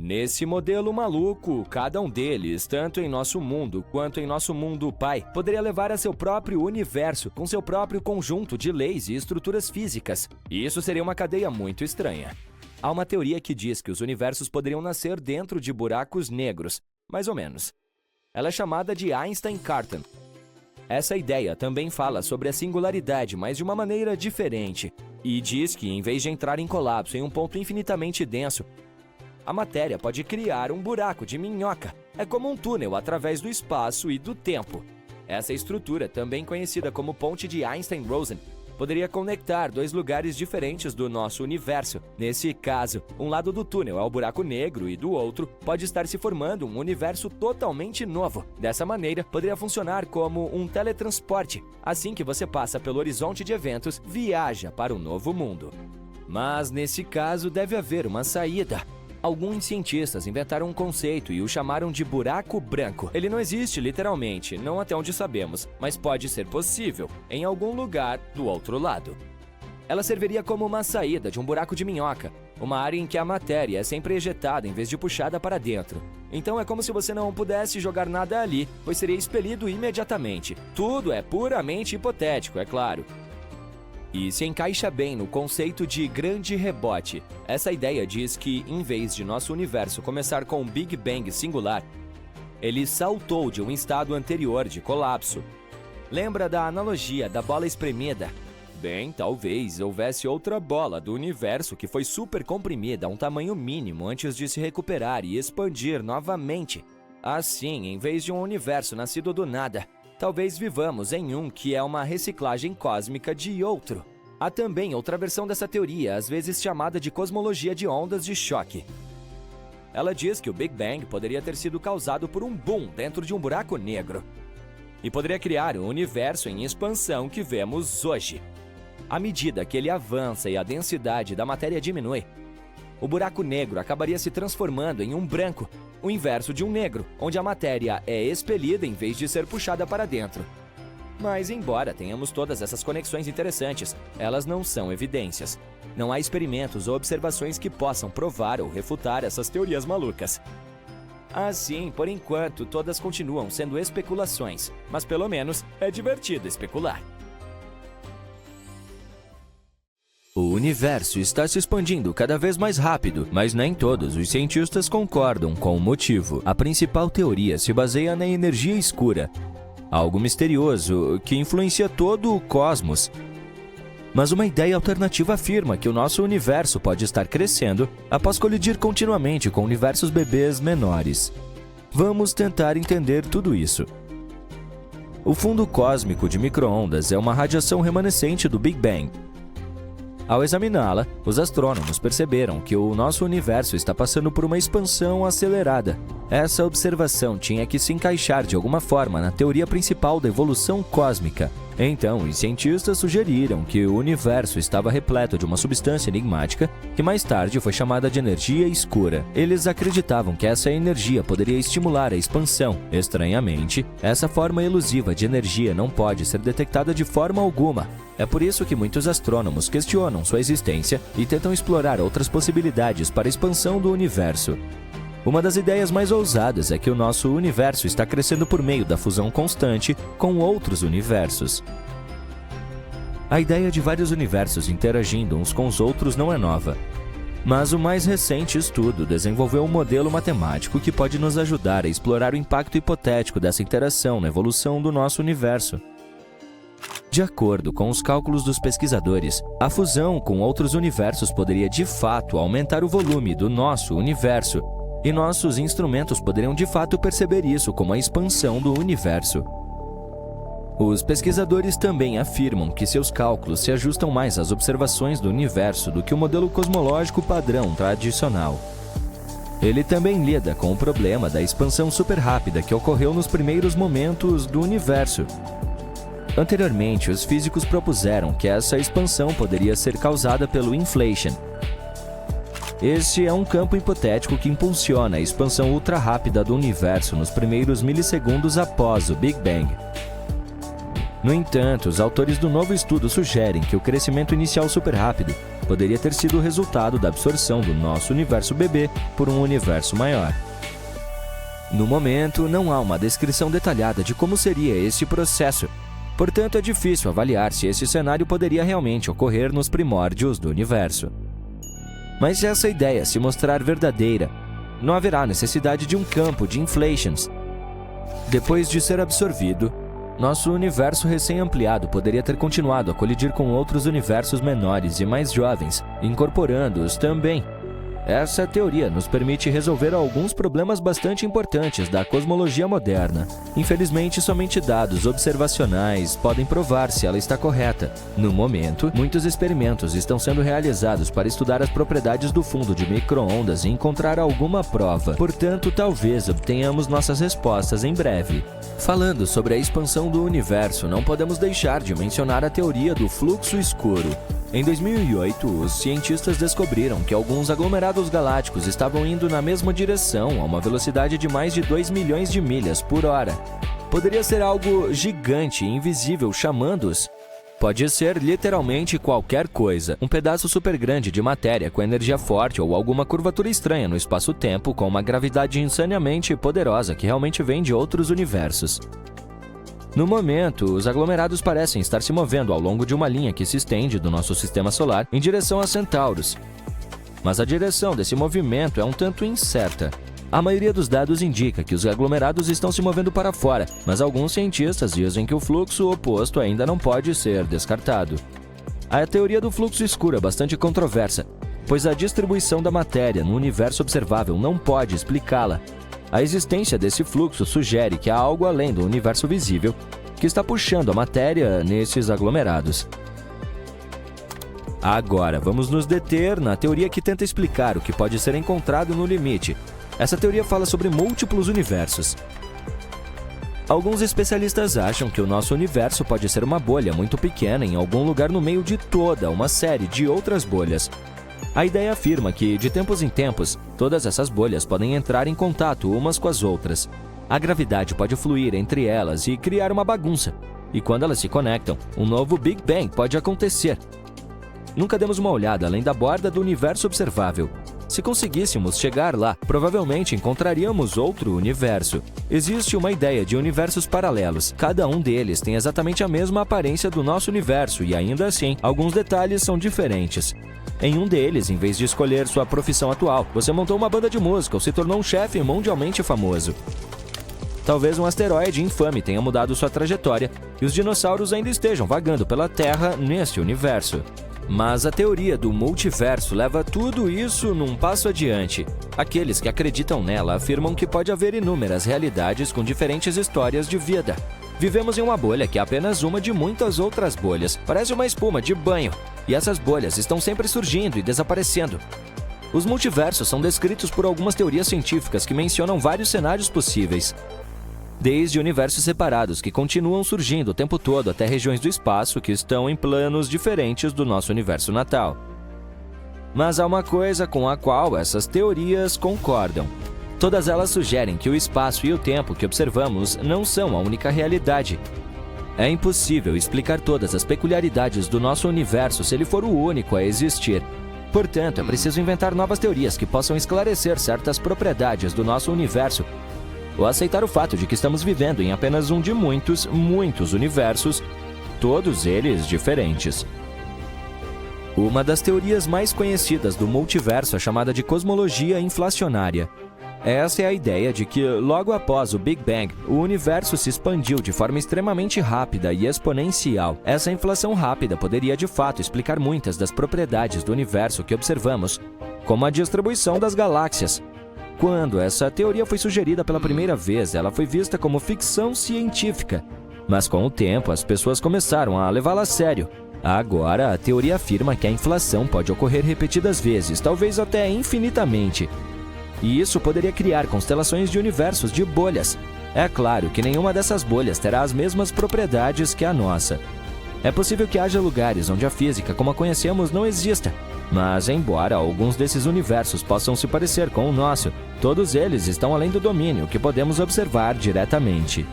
Nesse modelo maluco, cada um deles, tanto em nosso mundo quanto em nosso mundo pai, poderia levar a seu próprio universo, com seu próprio conjunto de leis e estruturas físicas. E isso seria uma cadeia muito estranha. Há uma teoria que diz que os universos poderiam nascer dentro de buracos negros, mais ou menos. Ela é chamada de Einstein-Cartan. Essa ideia também fala sobre a singularidade, mas de uma maneira diferente, e diz que, em vez de entrar em colapso em um ponto infinitamente denso, a matéria pode criar um buraco de minhoca. É como um túnel através do espaço e do tempo. Essa estrutura, também conhecida como ponte de Einstein-Rosen, poderia conectar dois lugares diferentes do nosso universo. Nesse caso, um lado do túnel é o buraco negro e do outro pode estar se formando um universo totalmente novo. Dessa maneira, poderia funcionar como um teletransporte. Assim que você passa pelo horizonte de eventos, viaja para um novo mundo. Mas nesse caso deve haver uma saída. Alguns cientistas inventaram um conceito e o chamaram de buraco branco. Ele não existe literalmente, não até onde sabemos, mas pode ser possível, em algum lugar do outro lado. Ela serviria como uma saída de um buraco de minhoca, uma área em que a matéria é sempre ejetada em vez de puxada para dentro. Então é como se você não pudesse jogar nada ali, pois seria expelido imediatamente. Tudo é puramente hipotético, é claro. E se encaixa bem no conceito de grande rebote. Essa ideia diz que, em vez de nosso universo começar com um Big Bang singular, ele saltou de um estado anterior de colapso. Lembra da analogia da bola espremida? Bem, talvez houvesse outra bola do universo que foi super comprimida a um tamanho mínimo antes de se recuperar e expandir novamente. Assim, em vez de um universo nascido do nada, talvez vivamos em um que é uma reciclagem cósmica de outro. Há também outra versão dessa teoria, às vezes chamada de cosmologia de ondas de choque. Ela diz que o Big Bang poderia ter sido causado por um boom dentro de um buraco negro e poderia criar o universo em expansão que vemos hoje. À medida que ele avança e a densidade da matéria diminui, o buraco negro acabaria se transformando em um branco, o inverso de um negro, onde a matéria é expelida em vez de ser puxada para dentro. Mas, embora tenhamos todas essas conexões interessantes, elas não são evidências. Não há experimentos ou observações que possam provar ou refutar essas teorias malucas. Assim, por enquanto, todas continuam sendo especulações, mas pelo menos é divertido especular. O universo está se expandindo cada vez mais rápido, mas nem todos os cientistas concordam com o motivo. A principal teoria se baseia na energia escura, algo misterioso que influencia todo o cosmos. Mas uma ideia alternativa afirma que o nosso universo pode estar crescendo após colidir continuamente com universos bebês menores. Vamos tentar entender tudo isso. O fundo cósmico de micro-ondas é uma radiação remanescente do Big Bang. Ao examiná-la, os astrônomos perceberam que o nosso universo está passando por uma expansão acelerada. Essa observação tinha que se encaixar de alguma forma na teoria principal da evolução cósmica. Então, os cientistas sugeriram que o universo estava repleto de uma substância enigmática que mais tarde foi chamada de energia escura. Eles acreditavam que essa energia poderia estimular a expansão. Estranhamente, essa forma elusiva de energia não pode ser detectada de forma alguma. É por isso que muitos astrônomos questionam sua existência e tentam explorar outras possibilidades para a expansão do universo. Uma das ideias mais ousadas é que o nosso universo está crescendo por meio da fusão constante com outros universos. A ideia de vários universos interagindo uns com os outros não é nova, mas o mais recente estudo desenvolveu um modelo matemático que pode nos ajudar a explorar o impacto hipotético dessa interação na evolução do nosso universo. De acordo com os cálculos dos pesquisadores, a fusão com outros universos poderia de fato aumentar o volume do nosso universo, e nossos instrumentos poderiam de fato perceber isso como a expansão do universo. Os pesquisadores também afirmam que seus cálculos se ajustam mais às observações do universo do que o modelo cosmológico padrão tradicional. Ele também lida com o problema da expansão superrápida que ocorreu nos primeiros momentos do universo. Anteriormente, os físicos propuseram que essa expansão poderia ser causada pelo inflation. Este é um campo hipotético que impulsiona a expansão ultra-rápida do universo nos primeiros milissegundos após o Big Bang. No entanto, os autores do novo estudo sugerem que o crescimento inicial superrápido poderia ter sido o resultado da absorção do nosso universo bebê por um universo maior. No momento, não há uma descrição detalhada de como seria esse processo, portanto é difícil avaliar se esse cenário poderia realmente ocorrer nos primórdios do universo. Mas se essa ideia se mostrar verdadeira, não haverá necessidade de um campo de inflations. Depois de ser absorvido, nosso universo recém-ampliado poderia ter continuado a colidir com outros universos menores e mais jovens, incorporando-os também. Essa teoria nos permite resolver alguns problemas bastante importantes da cosmologia moderna. Infelizmente, somente dados observacionais podem provar se ela está correta. No momento, muitos experimentos estão sendo realizados para estudar as propriedades do fundo de micro-ondas e encontrar alguma prova. Portanto, talvez obtenhamos nossas respostas em breve. Falando sobre a expansão do universo, não podemos deixar de mencionar a teoria do fluxo escuro. Em 2008, os cientistas descobriram que alguns aglomerados galácticos estavam indo na mesma direção a uma velocidade de mais de 2 milhões de milhas por hora. Poderia ser algo gigante e invisível chamando-os? Pode ser literalmente qualquer coisa. Um pedaço super grande de matéria com energia forte ou alguma curvatura estranha no espaço-tempo com uma gravidade insanamente poderosa que realmente vem de outros universos. No momento, os aglomerados parecem estar se movendo ao longo de uma linha que se estende do nosso sistema solar em direção a Centauros. Mas a direção desse movimento é um tanto incerta. A maioria dos dados indica que os aglomerados estão se movendo para fora, mas alguns cientistas dizem que o fluxo oposto ainda não pode ser descartado. A teoria do fluxo escuro é bastante controversa, pois a distribuição da matéria no universo observável não pode explicá-la. A existência desse fluxo sugere que há algo além do universo visível que está puxando a matéria nesses aglomerados. Agora, vamos nos deter na teoria que tenta explicar o que pode ser encontrado no limite. Essa teoria fala sobre múltiplos universos. Alguns especialistas acham que o nosso universo pode ser uma bolha muito pequena em algum lugar no meio de toda uma série de outras bolhas. A ideia afirma que, de tempos em tempos, todas essas bolhas podem entrar em contato umas com as outras. A gravidade pode fluir entre elas e criar uma bagunça. E quando elas se conectam, um novo Big Bang pode acontecer. Nunca demos uma olhada além da borda do universo observável. Se conseguíssemos chegar lá, provavelmente encontraríamos outro universo. Existe uma ideia de universos paralelos. Cada um deles tem exatamente a mesma aparência do nosso universo e, ainda assim, alguns detalhes são diferentes. Em um deles, em vez de escolher sua profissão atual, você montou uma banda de música ou se tornou um chefe mundialmente famoso. Talvez um asteroide infame tenha mudado sua trajetória e os dinossauros ainda estejam vagando pela Terra neste universo. Mas a teoria do multiverso leva tudo isso num passo adiante. Aqueles que acreditam nela afirmam que pode haver inúmeras realidades com diferentes histórias de vida. Vivemos em uma bolha que é apenas uma de muitas outras bolhas. Parece uma espuma de banho. E essas bolhas estão sempre surgindo e desaparecendo. Os multiversos são descritos por algumas teorias científicas que mencionam vários cenários possíveis. Desde universos separados que continuam surgindo o tempo todo até regiões do espaço que estão em planos diferentes do nosso universo natal. Mas há uma coisa com a qual essas teorias concordam. Todas elas sugerem que o espaço e o tempo que observamos não são a única realidade. É impossível explicar todas as peculiaridades do nosso universo se ele for o único a existir. Portanto, é preciso inventar novas teorias que possam esclarecer certas propriedades do nosso universo ou aceitar o fato de que estamos vivendo em apenas um de muitos universos, todos eles diferentes. Uma das teorias mais conhecidas do multiverso é chamada de cosmologia inflacionária. Essa é a ideia de que, logo após o Big Bang, o universo se expandiu de forma extremamente rápida e exponencial. Essa inflação rápida poderia de fato explicar muitas das propriedades do universo que observamos, como a distribuição das galáxias. Quando essa teoria foi sugerida pela primeira vez, ela foi vista como ficção científica. Mas com o tempo, as pessoas começaram a levá-la a sério. Agora, a teoria afirma que a inflação pode ocorrer repetidas vezes, talvez até infinitamente. E isso poderia criar constelações de universos de bolhas. É claro que nenhuma dessas bolhas terá as mesmas propriedades que a nossa. É possível que haja lugares onde a física como a conhecemos não exista. Mas, embora alguns desses universos possam se parecer com o nosso, todos eles estão além do domínio que podemos observar diretamente.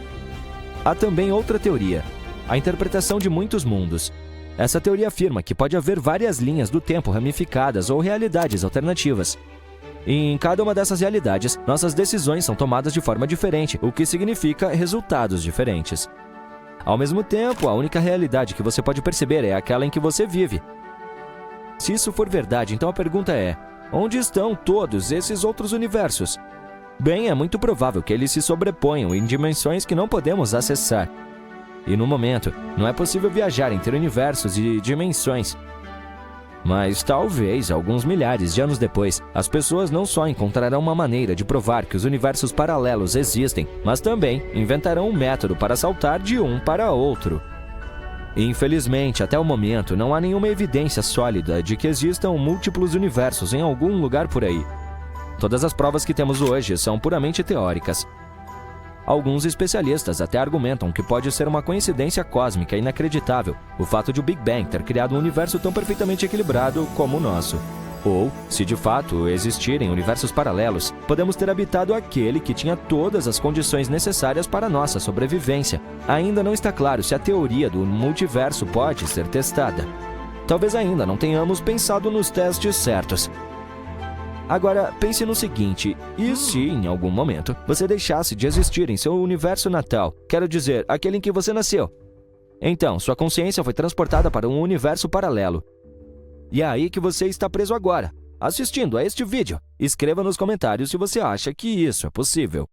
Há também outra teoria, a interpretação de muitos mundos. Essa teoria afirma que pode haver várias linhas do tempo ramificadas ou realidades alternativas. E em cada uma dessas realidades, nossas decisões são tomadas de forma diferente, o que significa resultados diferentes. Ao mesmo tempo, a única realidade que você pode perceber é aquela em que você vive. Se isso for verdade, então a pergunta é: onde estão todos esses outros universos? Bem, é muito provável que eles se sobreponham em dimensões que não podemos acessar. E no momento, não é possível viajar entre universos e dimensões. Mas talvez, alguns milhares de anos depois, as pessoas não só encontrarão uma maneira de provar que os universos paralelos existem, mas também inventarão um método para saltar de um para outro. Infelizmente, até o momento, não há nenhuma evidência sólida de que existam múltiplos universos em algum lugar por aí. Todas as provas que temos hoje são puramente teóricas. Alguns especialistas até argumentam que pode ser uma coincidência cósmica inacreditável o fato de o Big Bang ter criado um universo tão perfeitamente equilibrado como o nosso. Ou, se de fato existirem universos paralelos, podemos ter habitado aquele que tinha todas as condições necessárias para nossa sobrevivência. Ainda não está claro se a teoria do multiverso pode ser testada. Talvez ainda não tenhamos pensado nos testes certos. Agora, pense no seguinte, e se, em algum momento, você deixasse de existir em seu universo natal, quero dizer, aquele em que você nasceu? Então, sua consciência foi transportada para um universo paralelo. E é aí que você está preso agora, assistindo a este vídeo. Escreva nos comentários se você acha que isso é possível.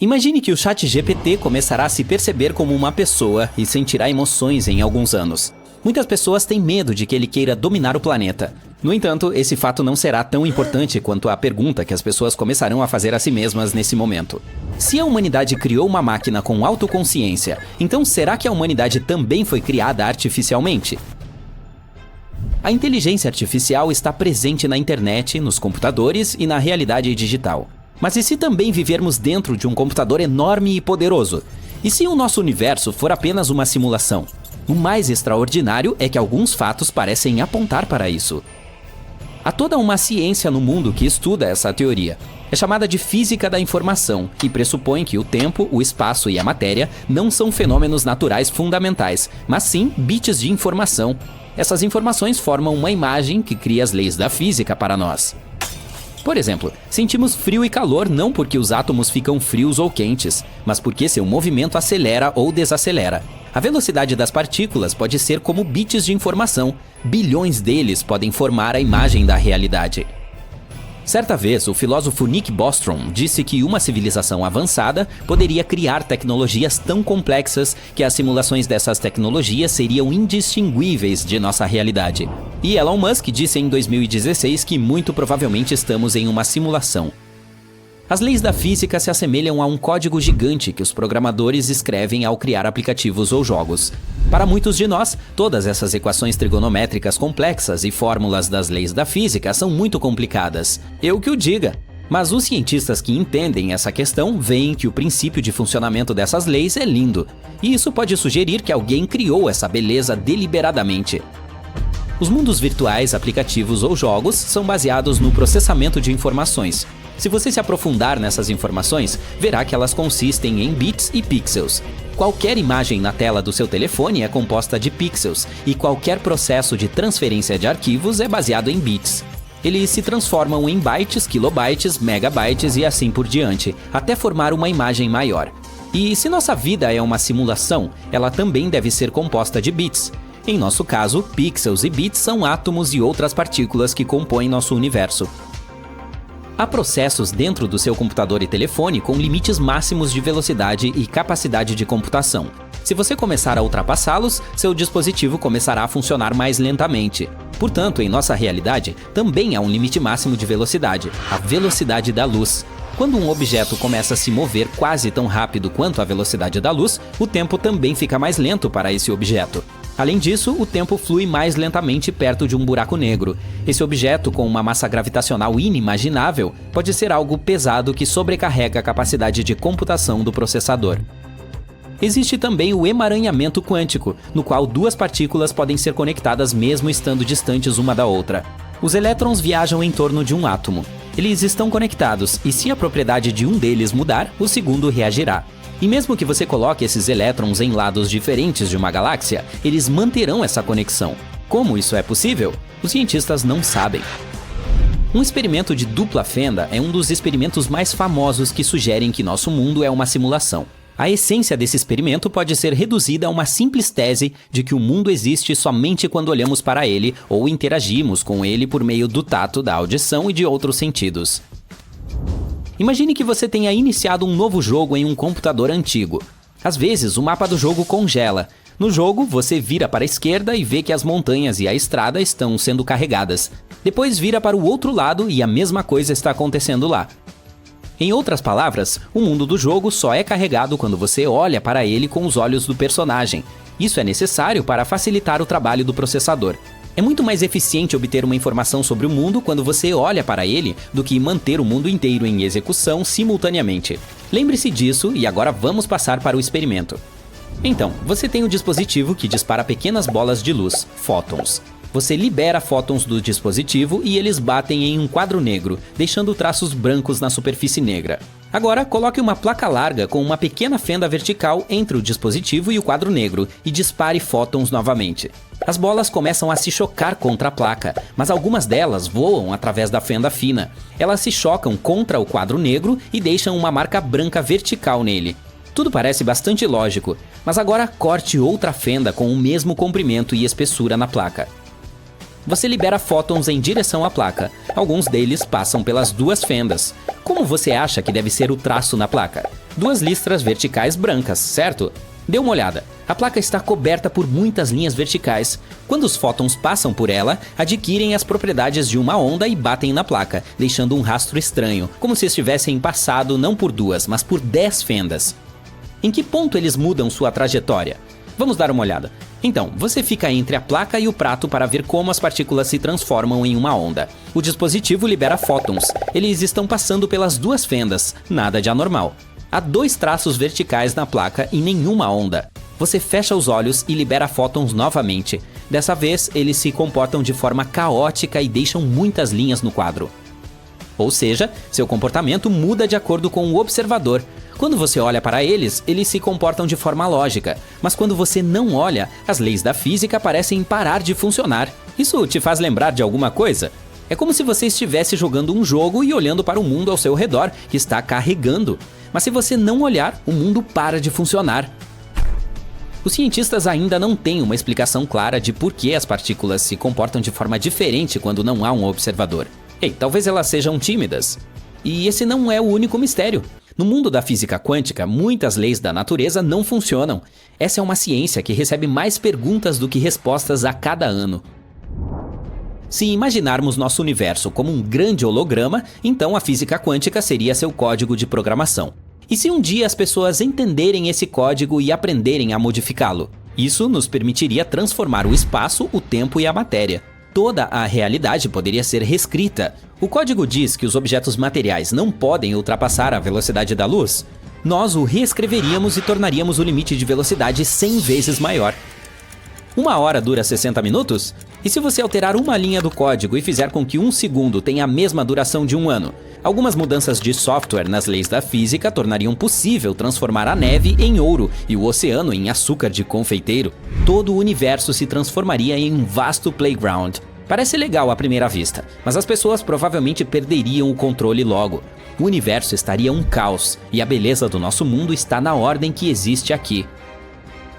Imagine que o ChatGPT começará a se perceber como uma pessoa e sentirá emoções em alguns anos. Muitas pessoas têm medo de que ele queira dominar o planeta. No entanto, esse fato não será tão importante quanto a pergunta que as pessoas começarão a fazer a si mesmas nesse momento. Se a humanidade criou uma máquina com autoconsciência, então será que a humanidade também foi criada artificialmente? A inteligência artificial está presente na internet, nos computadores e na realidade digital. Mas e se também vivermos dentro de um computador enorme e poderoso? E se o nosso universo for apenas uma simulação? O mais extraordinário é que alguns fatos parecem apontar para isso. Há toda uma ciência no mundo que estuda essa teoria. É chamada de física da informação e pressupõe que o tempo, o espaço e a matéria não são fenômenos naturais fundamentais, mas sim bits de informação. Essas informações formam uma imagem que cria as leis da física para nós. Por exemplo, sentimos frio e calor não porque os átomos ficam frios ou quentes, mas porque seu movimento acelera ou desacelera. A velocidade das partículas pode ser como bits de informação. Bilhões deles podem formar a imagem da realidade. Certa vez, o filósofo Nick Bostrom disse que uma civilização avançada poderia criar tecnologias tão complexas que as simulações dessas tecnologias seriam indistinguíveis de nossa realidade. E Elon Musk disse em 2016 que muito provavelmente estamos em uma simulação. As leis da física se assemelham a um código gigante que os programadores escrevem ao criar aplicativos ou jogos. Para muitos de nós, todas essas equações trigonométricas complexas e fórmulas das leis da física são muito complicadas. Eu que o diga! Mas os cientistas que entendem essa questão veem que o princípio de funcionamento dessas leis é lindo. E isso pode sugerir que alguém criou essa beleza deliberadamente. Os mundos virtuais, aplicativos ou jogos são baseados no processamento de informações. Se você se aprofundar nessas informações, verá que elas consistem em bits e pixels. Qualquer imagem na tela do seu telefone é composta de pixels, e qualquer processo de transferência de arquivos é baseado em bits. Eles se transformam em bytes, kilobytes, megabytes e assim por diante, até formar uma imagem maior. E se nossa vida é uma simulação, ela também deve ser composta de bits. Em nosso caso, pixels e bits são átomos e outras partículas que compõem nosso universo. Há processos dentro do seu computador e telefone com limites máximos de velocidade e capacidade de computação. Se você começar a ultrapassá-los, seu dispositivo começará a funcionar mais lentamente. Portanto, em nossa realidade, também há um limite máximo de velocidade, a velocidade da luz. Quando um objeto começa a se mover quase tão rápido quanto a velocidade da luz, o tempo também fica mais lento para esse objeto. Além disso, o tempo flui mais lentamente perto de um buraco negro. Esse objeto, com uma massa gravitacional inimaginável, pode ser algo pesado que sobrecarrega a capacidade de computação do processador. Existe também o emaranhamento quântico, no qual duas partículas podem ser conectadas mesmo estando distantes uma da outra. Os elétrons viajam em torno de um átomo. Eles estão conectados, e se a propriedade de um deles mudar, o segundo reagirá. E mesmo que você coloque esses elétrons em lados diferentes de uma galáxia, eles manterão essa conexão. Como isso é possível? Os cientistas não sabem. Um experimento de dupla fenda é um dos experimentos mais famosos que sugerem que nosso mundo é uma simulação. A essência desse experimento pode ser reduzida a uma simples tese de que o mundo existe somente quando olhamos para ele ou interagimos com ele por meio do tato, da audição e de outros sentidos. Imagine que você tenha iniciado um novo jogo em um computador antigo. Às vezes, o mapa do jogo congela, No jogo, você vira para a esquerda e vê que as montanhas e a estrada estão sendo carregadas. Depois vira para o outro lado e a mesma coisa está acontecendo lá. Em outras palavras, o mundo do jogo só é carregado quando você olha para ele com os olhos do personagem. Isso é necessário para facilitar o trabalho do processador. É muito mais eficiente obter uma informação sobre o mundo quando você olha para ele do que manter o mundo inteiro em execução simultaneamente. Lembre-se disso e agora vamos passar para o experimento. Então, você tem um dispositivo que dispara pequenas bolas de luz, fótons. Você libera fótons do dispositivo e eles batem em um quadro negro, deixando traços brancos na superfície negra. Agora, coloque uma placa larga com uma pequena fenda vertical entre o dispositivo e o quadro negro e dispare fótons novamente. As bolas começam a se chocar contra a placa, mas algumas delas voam através da fenda fina. Elas se chocam contra o quadro negro e deixam uma marca branca vertical nele. Tudo parece bastante lógico, mas agora corte outra fenda com o mesmo comprimento e espessura na placa. Você libera fótons em direção à placa. Alguns deles passam pelas duas fendas. Como você acha que deve ser o traço na placa? 2 listras verticais brancas, certo? Dê uma olhada. A placa está coberta por muitas linhas verticais. Quando os fótons passam por ela, adquirem as propriedades de uma onda e batem na placa, deixando um rastro estranho, como se estivessem passado não por 2, mas por 10 fendas. Em que ponto eles mudam sua trajetória? Vamos dar uma olhada. Então, você fica entre a placa e o prato para ver como as partículas se transformam em uma onda. O dispositivo libera fótons. Eles estão passando pelas 2 fendas, nada de anormal. Há 2 traços verticais na placa e nenhuma onda. Você fecha os olhos e libera fótons novamente. Dessa vez, eles se comportam de forma caótica e deixam muitas linhas no quadro. Ou seja, seu comportamento muda de acordo com o observador. Quando você olha para eles, eles se comportam de forma lógica. Mas quando você não olha, as leis da física parecem parar de funcionar. Isso te faz lembrar de alguma coisa? É como se você estivesse jogando um jogo e olhando para o mundo ao seu redor, que está carregando. Mas se você não olhar, o mundo para de funcionar. Os cientistas ainda não têm uma explicação clara de por que as partículas se comportam de forma diferente quando não há um observador. Ei, talvez elas sejam tímidas. E esse não é o único mistério. No mundo da física quântica, muitas leis da natureza não funcionam. Essa é uma ciência que recebe mais perguntas do que respostas a cada ano. Se imaginarmos nosso universo como um grande holograma, então a física quântica seria seu código de programação. E se um dia as pessoas entenderem esse código e aprenderem a modificá-lo? Isso nos permitiria transformar o espaço, o tempo e a matéria. Toda a realidade poderia ser reescrita. O código diz que os objetos materiais não podem ultrapassar a velocidade da luz. Nós o reescreveríamos e tornaríamos o limite de velocidade 100 vezes maior. 1 hora dura 60 minutos? E se você alterar uma linha do código e fizer com que 1 segundo tenha a mesma duração de 1 ano? Algumas mudanças de software nas leis da física tornariam possível transformar a neve em ouro e o oceano em açúcar de confeiteiro. Todo o universo se transformaria em um vasto playground. Parece legal à primeira vista, mas as pessoas provavelmente perderiam o controle logo. O universo estaria um caos, e a beleza do nosso mundo está na ordem que existe aqui.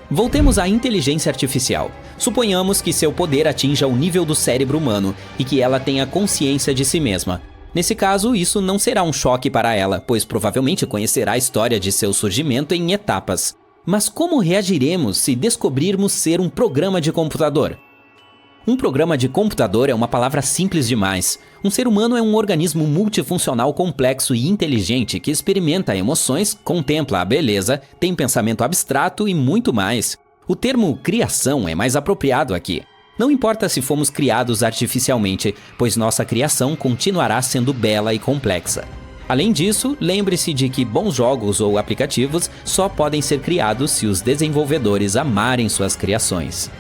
Voltemos à inteligência artificial. Suponhamos que seu poder atinja o nível do cérebro humano e que ela tenha consciência de si mesma. Nesse caso, isso não será um choque para ela, pois provavelmente conhecerá a história de seu surgimento em etapas. Mas como reagiremos se descobrirmos ser um programa de computador? Um programa de computador é uma palavra simples demais. Um ser humano é um organismo multifuncional complexo e inteligente que experimenta emoções, contempla a beleza, tem pensamento abstrato e muito mais. O termo criação é mais apropriado aqui. Não importa se fomos criados artificialmente, pois nossa criação continuará sendo bela e complexa. Além disso, lembre-se de que bons jogos ou aplicativos só podem ser criados se os desenvolvedores amarem suas criações.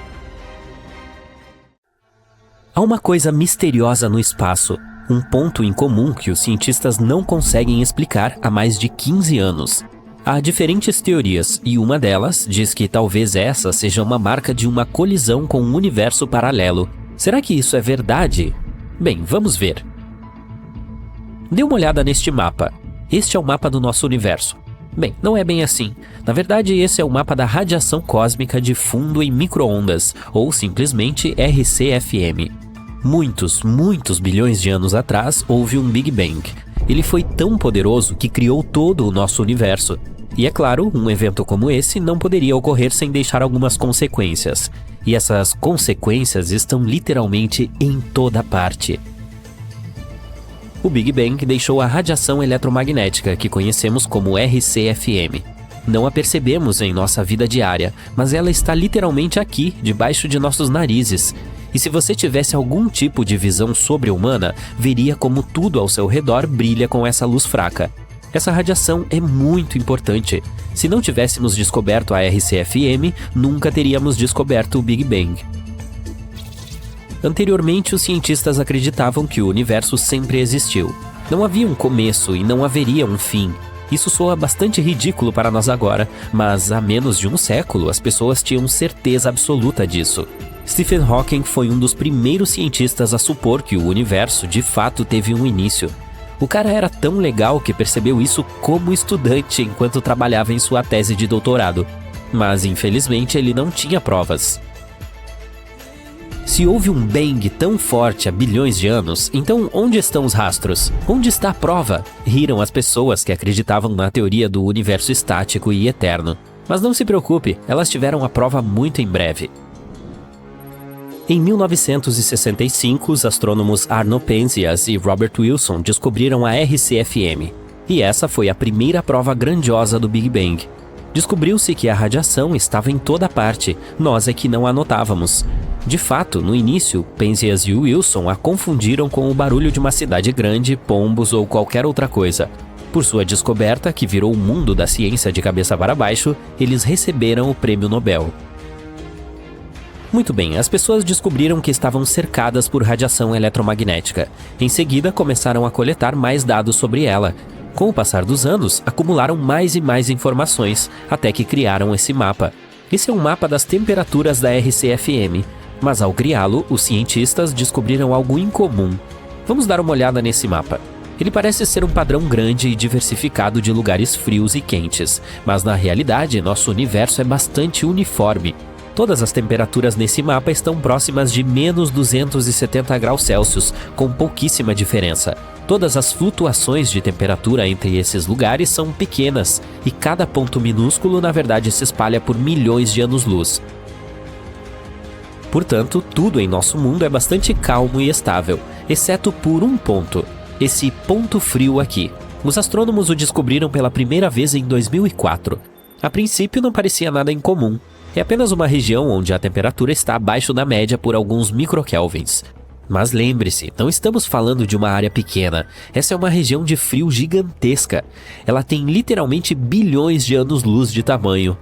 Há uma coisa misteriosa no espaço, um ponto em comum que os cientistas não conseguem explicar há mais de 15 anos. Há diferentes teorias, e uma delas diz que talvez essa seja uma marca de uma colisão com um universo paralelo. Será que isso é verdade? Bem, vamos ver. Dê uma olhada neste mapa. Este é o mapa do nosso universo. Bem, não é bem assim. Na verdade, esse é o mapa da radiação cósmica de fundo em micro-ondas, ou simplesmente RCFM. Muitos bilhões de anos atrás, houve um Big Bang. Ele foi tão poderoso que criou todo o nosso universo. E é claro, um evento como esse não poderia ocorrer sem deixar algumas consequências. E essas consequências estão literalmente em toda parte. O Big Bang deixou a radiação eletromagnética que conhecemos como RCFM. Não a percebemos em nossa vida diária, mas ela está literalmente aqui, debaixo de nossos narizes. E se você tivesse algum tipo de visão sobre-humana, veria como tudo ao seu redor brilha com essa luz fraca. Essa radiação é muito importante. Se não tivéssemos descoberto a RCFM, nunca teríamos descoberto o Big Bang. Anteriormente, os cientistas acreditavam que o universo sempre existiu. Não havia um começo e não haveria um fim. Isso soa bastante ridículo para nós agora, mas há menos de um século as pessoas tinham certeza absoluta disso. Stephen Hawking foi um dos primeiros cientistas a supor que o universo de fato teve um início. O cara era tão legal que percebeu isso como estudante enquanto trabalhava em sua tese de doutorado. Mas infelizmente ele não tinha provas. Se houve um bang tão forte há bilhões de anos, então onde estão os rastros? Onde está a prova? Riram as pessoas que acreditavam na teoria do universo estático e eterno. Mas não se preocupe, elas tiveram a prova muito em breve. Em 1965, os astrônomos Arno Penzias e Robert Wilson descobriram a RCFM. E essa foi a primeira prova grandiosa do Big Bang. Descobriu-se que a radiação estava em toda parte, nós é que não a notávamos. De fato, no início, Penzias e Wilson a confundiram com o barulho de uma cidade grande, pombos ou qualquer outra coisa. Por sua descoberta, que virou o mundo da ciência de cabeça para baixo, eles receberam o prêmio Nobel. Muito bem, as pessoas descobriram que estavam cercadas por radiação eletromagnética. Em seguida, começaram a coletar mais dados sobre ela. Com o passar dos anos, acumularam mais e mais informações, até que criaram esse mapa. Esse é um mapa das temperaturas da RCFM, mas ao criá-lo, os cientistas descobriram algo incomum. Vamos dar uma olhada nesse mapa. Ele parece ser um padrão grande e diversificado de lugares frios e quentes, mas na realidade, nosso universo é bastante uniforme. Todas as temperaturas nesse mapa estão próximas de menos 270 graus Celsius, com pouquíssima diferença. Todas as flutuações de temperatura entre esses lugares são pequenas, e cada ponto minúsculo na verdade se espalha por milhões de anos-luz. Portanto, tudo em nosso mundo é bastante calmo e estável, exceto por um ponto, esse ponto frio aqui. Os astrônomos o descobriram pela primeira vez em 2004. A princípio não parecia nada incomum. É apenas uma região onde a temperatura está abaixo da média por alguns microkelvins. Mas lembre-se, não estamos falando de uma área pequena. Essa é uma região de frio gigantesca. Ela tem literalmente bilhões de anos-luz de tamanho.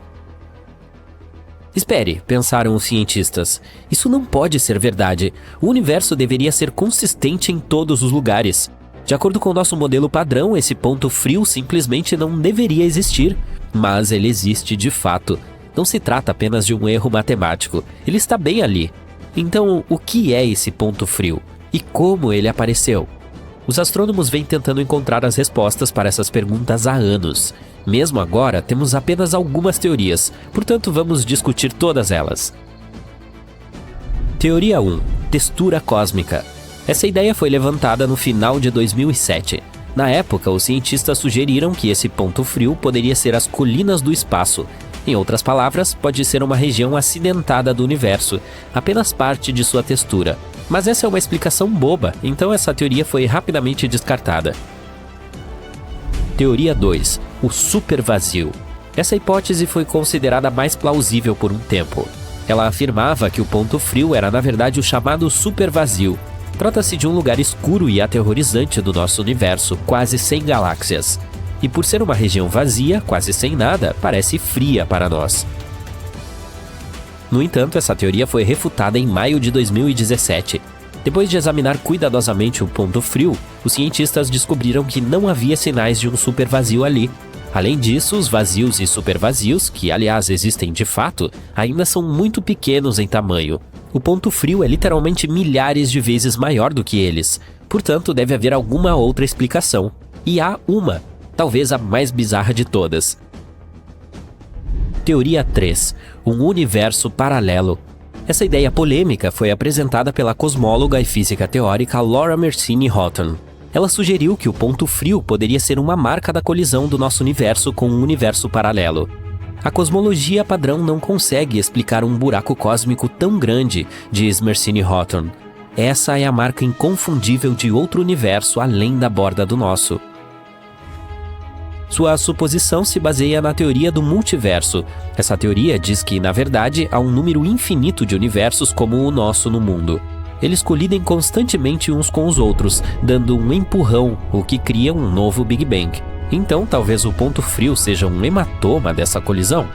Espere, pensaram os cientistas. Isso não pode ser verdade. O universo deveria ser consistente em todos os lugares. De acordo com o nosso modelo padrão, esse ponto frio simplesmente não deveria existir. Mas ele existe de fato. Não se trata apenas de um erro matemático, ele está bem ali. Então, o que é esse ponto frio? E como ele apareceu? Os astrônomos vêm tentando encontrar as respostas para essas perguntas há anos. Mesmo agora, temos apenas algumas teorias, portanto vamos discutir todas elas. Teoria 1. Textura cósmica. Essa ideia foi levantada no final de 2007. Na época, os cientistas sugeriram que esse ponto frio poderia ser as colinas do espaço. Em outras palavras, pode ser uma região acidentada do universo, apenas parte de sua textura. Mas essa é uma explicação boba, então essa teoria foi rapidamente descartada. Teoria 2. O supervazio. Essa hipótese foi considerada mais plausível por um tempo. Ela afirmava que o ponto frio era na verdade o chamado supervazio. Trata-se de um lugar escuro e aterrorizante do nosso universo, quase sem galáxias. E por ser uma região vazia, quase sem nada, parece fria para nós. No entanto, essa teoria foi refutada em maio de 2017. Depois de examinar cuidadosamente o ponto frio, os cientistas descobriram que não havia sinais de um supervazio ali. Além disso, os vazios e supervazios, que aliás existem de fato, ainda são muito pequenos em tamanho. O ponto frio é literalmente milhares de vezes maior do que eles. Portanto, deve haver alguma outra explicação. E há uma. Talvez a mais bizarra de todas. Teoria 3. Um universo paralelo. Essa ideia polêmica foi apresentada pela cosmóloga e física teórica Laura Mersini Houghton. Ela sugeriu que o ponto frio poderia ser uma marca da colisão do nosso universo com um universo paralelo. A cosmologia padrão não consegue explicar um buraco cósmico tão grande, diz Mercine Hawthorne. Essa é a marca inconfundível de outro universo além da borda do nosso. Sua suposição se baseia na teoria do multiverso. Essa teoria diz que, na verdade, há um número infinito de universos como o nosso no mundo. Eles colidem constantemente uns com os outros, dando um empurrão, o que cria um novo Big Bang. Então, talvez o ponto frio seja um hematoma dessa colisão?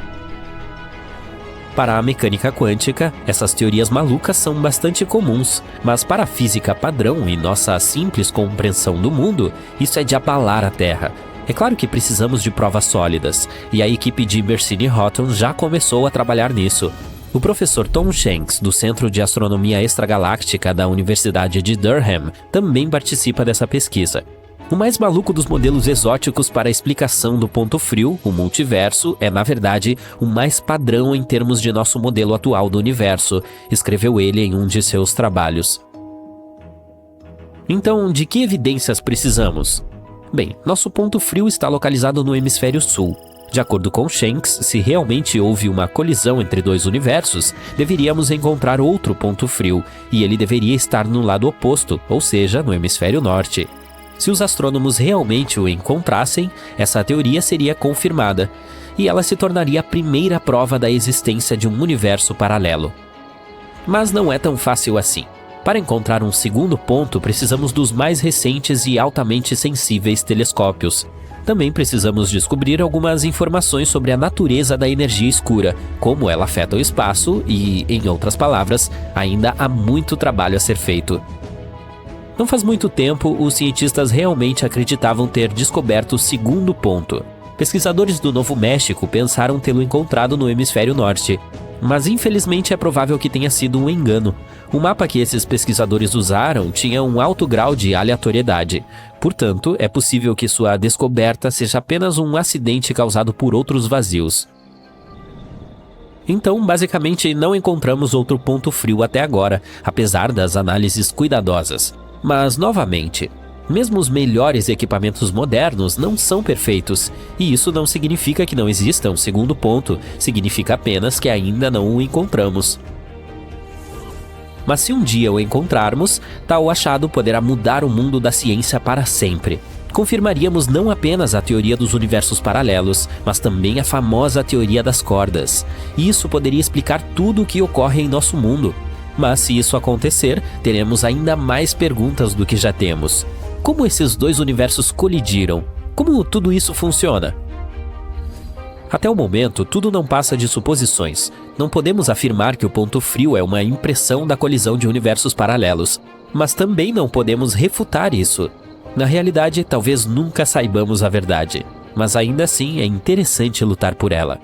Para a mecânica quântica, essas teorias malucas são bastante comuns, mas para a física padrão e nossa simples compreensão do mundo, isso é de abalar a Terra. É claro que precisamos de provas sólidas, e a equipe de Mercine Hawthorne já começou a trabalhar nisso. O professor Tom Shanks, do Centro de Astronomia Extragaláctica da Universidade de Durham, também participa dessa pesquisa. O mais maluco dos modelos exóticos para a explicação do ponto frio, o multiverso, é, na verdade, o mais padrão em termos de nosso modelo atual do universo, escreveu ele em um de seus trabalhos. Então, de que evidências precisamos? Bem, nosso ponto frio está localizado no hemisfério sul. De acordo com Shanks, se realmente houve uma colisão entre dois universos, deveríamos encontrar outro ponto frio, e ele deveria estar no lado oposto, ou seja, no hemisfério norte. Se os astrônomos realmente o encontrassem, essa teoria seria confirmada, e ela se tornaria a primeira prova da existência de um universo paralelo. Mas não é tão fácil assim. Para encontrar um segundo ponto, precisamos dos mais recentes e altamente sensíveis telescópios. Também precisamos descobrir algumas informações sobre a natureza da energia escura, como ela afeta o espaço e, em outras palavras, ainda há muito trabalho a ser feito. Não faz muito tempo, os cientistas realmente acreditavam ter descoberto o segundo ponto. Pesquisadores do Novo México pensaram tê-lo encontrado no hemisfério norte, mas infelizmente é provável que tenha sido um engano. O mapa que esses pesquisadores usaram tinha um alto grau de aleatoriedade. Portanto, é possível que sua descoberta seja apenas um acidente causado por outros vazios. Então, basicamente, não encontramos outro ponto frio até agora, apesar das análises cuidadosas. Mas, novamente, mesmo os melhores equipamentos modernos não são perfeitos, e isso não significa que não exista um segundo ponto, significa apenas que ainda não o encontramos. Mas se um dia o encontrarmos, tal achado poderá mudar o mundo da ciência para sempre. Confirmaríamos não apenas a teoria dos universos paralelos, mas também a famosa teoria das cordas. E isso poderia explicar tudo o que ocorre em nosso mundo. Mas se isso acontecer, teremos ainda mais perguntas do que já temos. Como esses dois universos colidiram? Como tudo isso funciona? Até o momento, tudo não passa de suposições. Não podemos afirmar que o ponto frio é uma impressão da colisão de universos paralelos, mas também não podemos refutar isso. Na realidade, talvez nunca saibamos a verdade, mas ainda assim é interessante lutar por ela.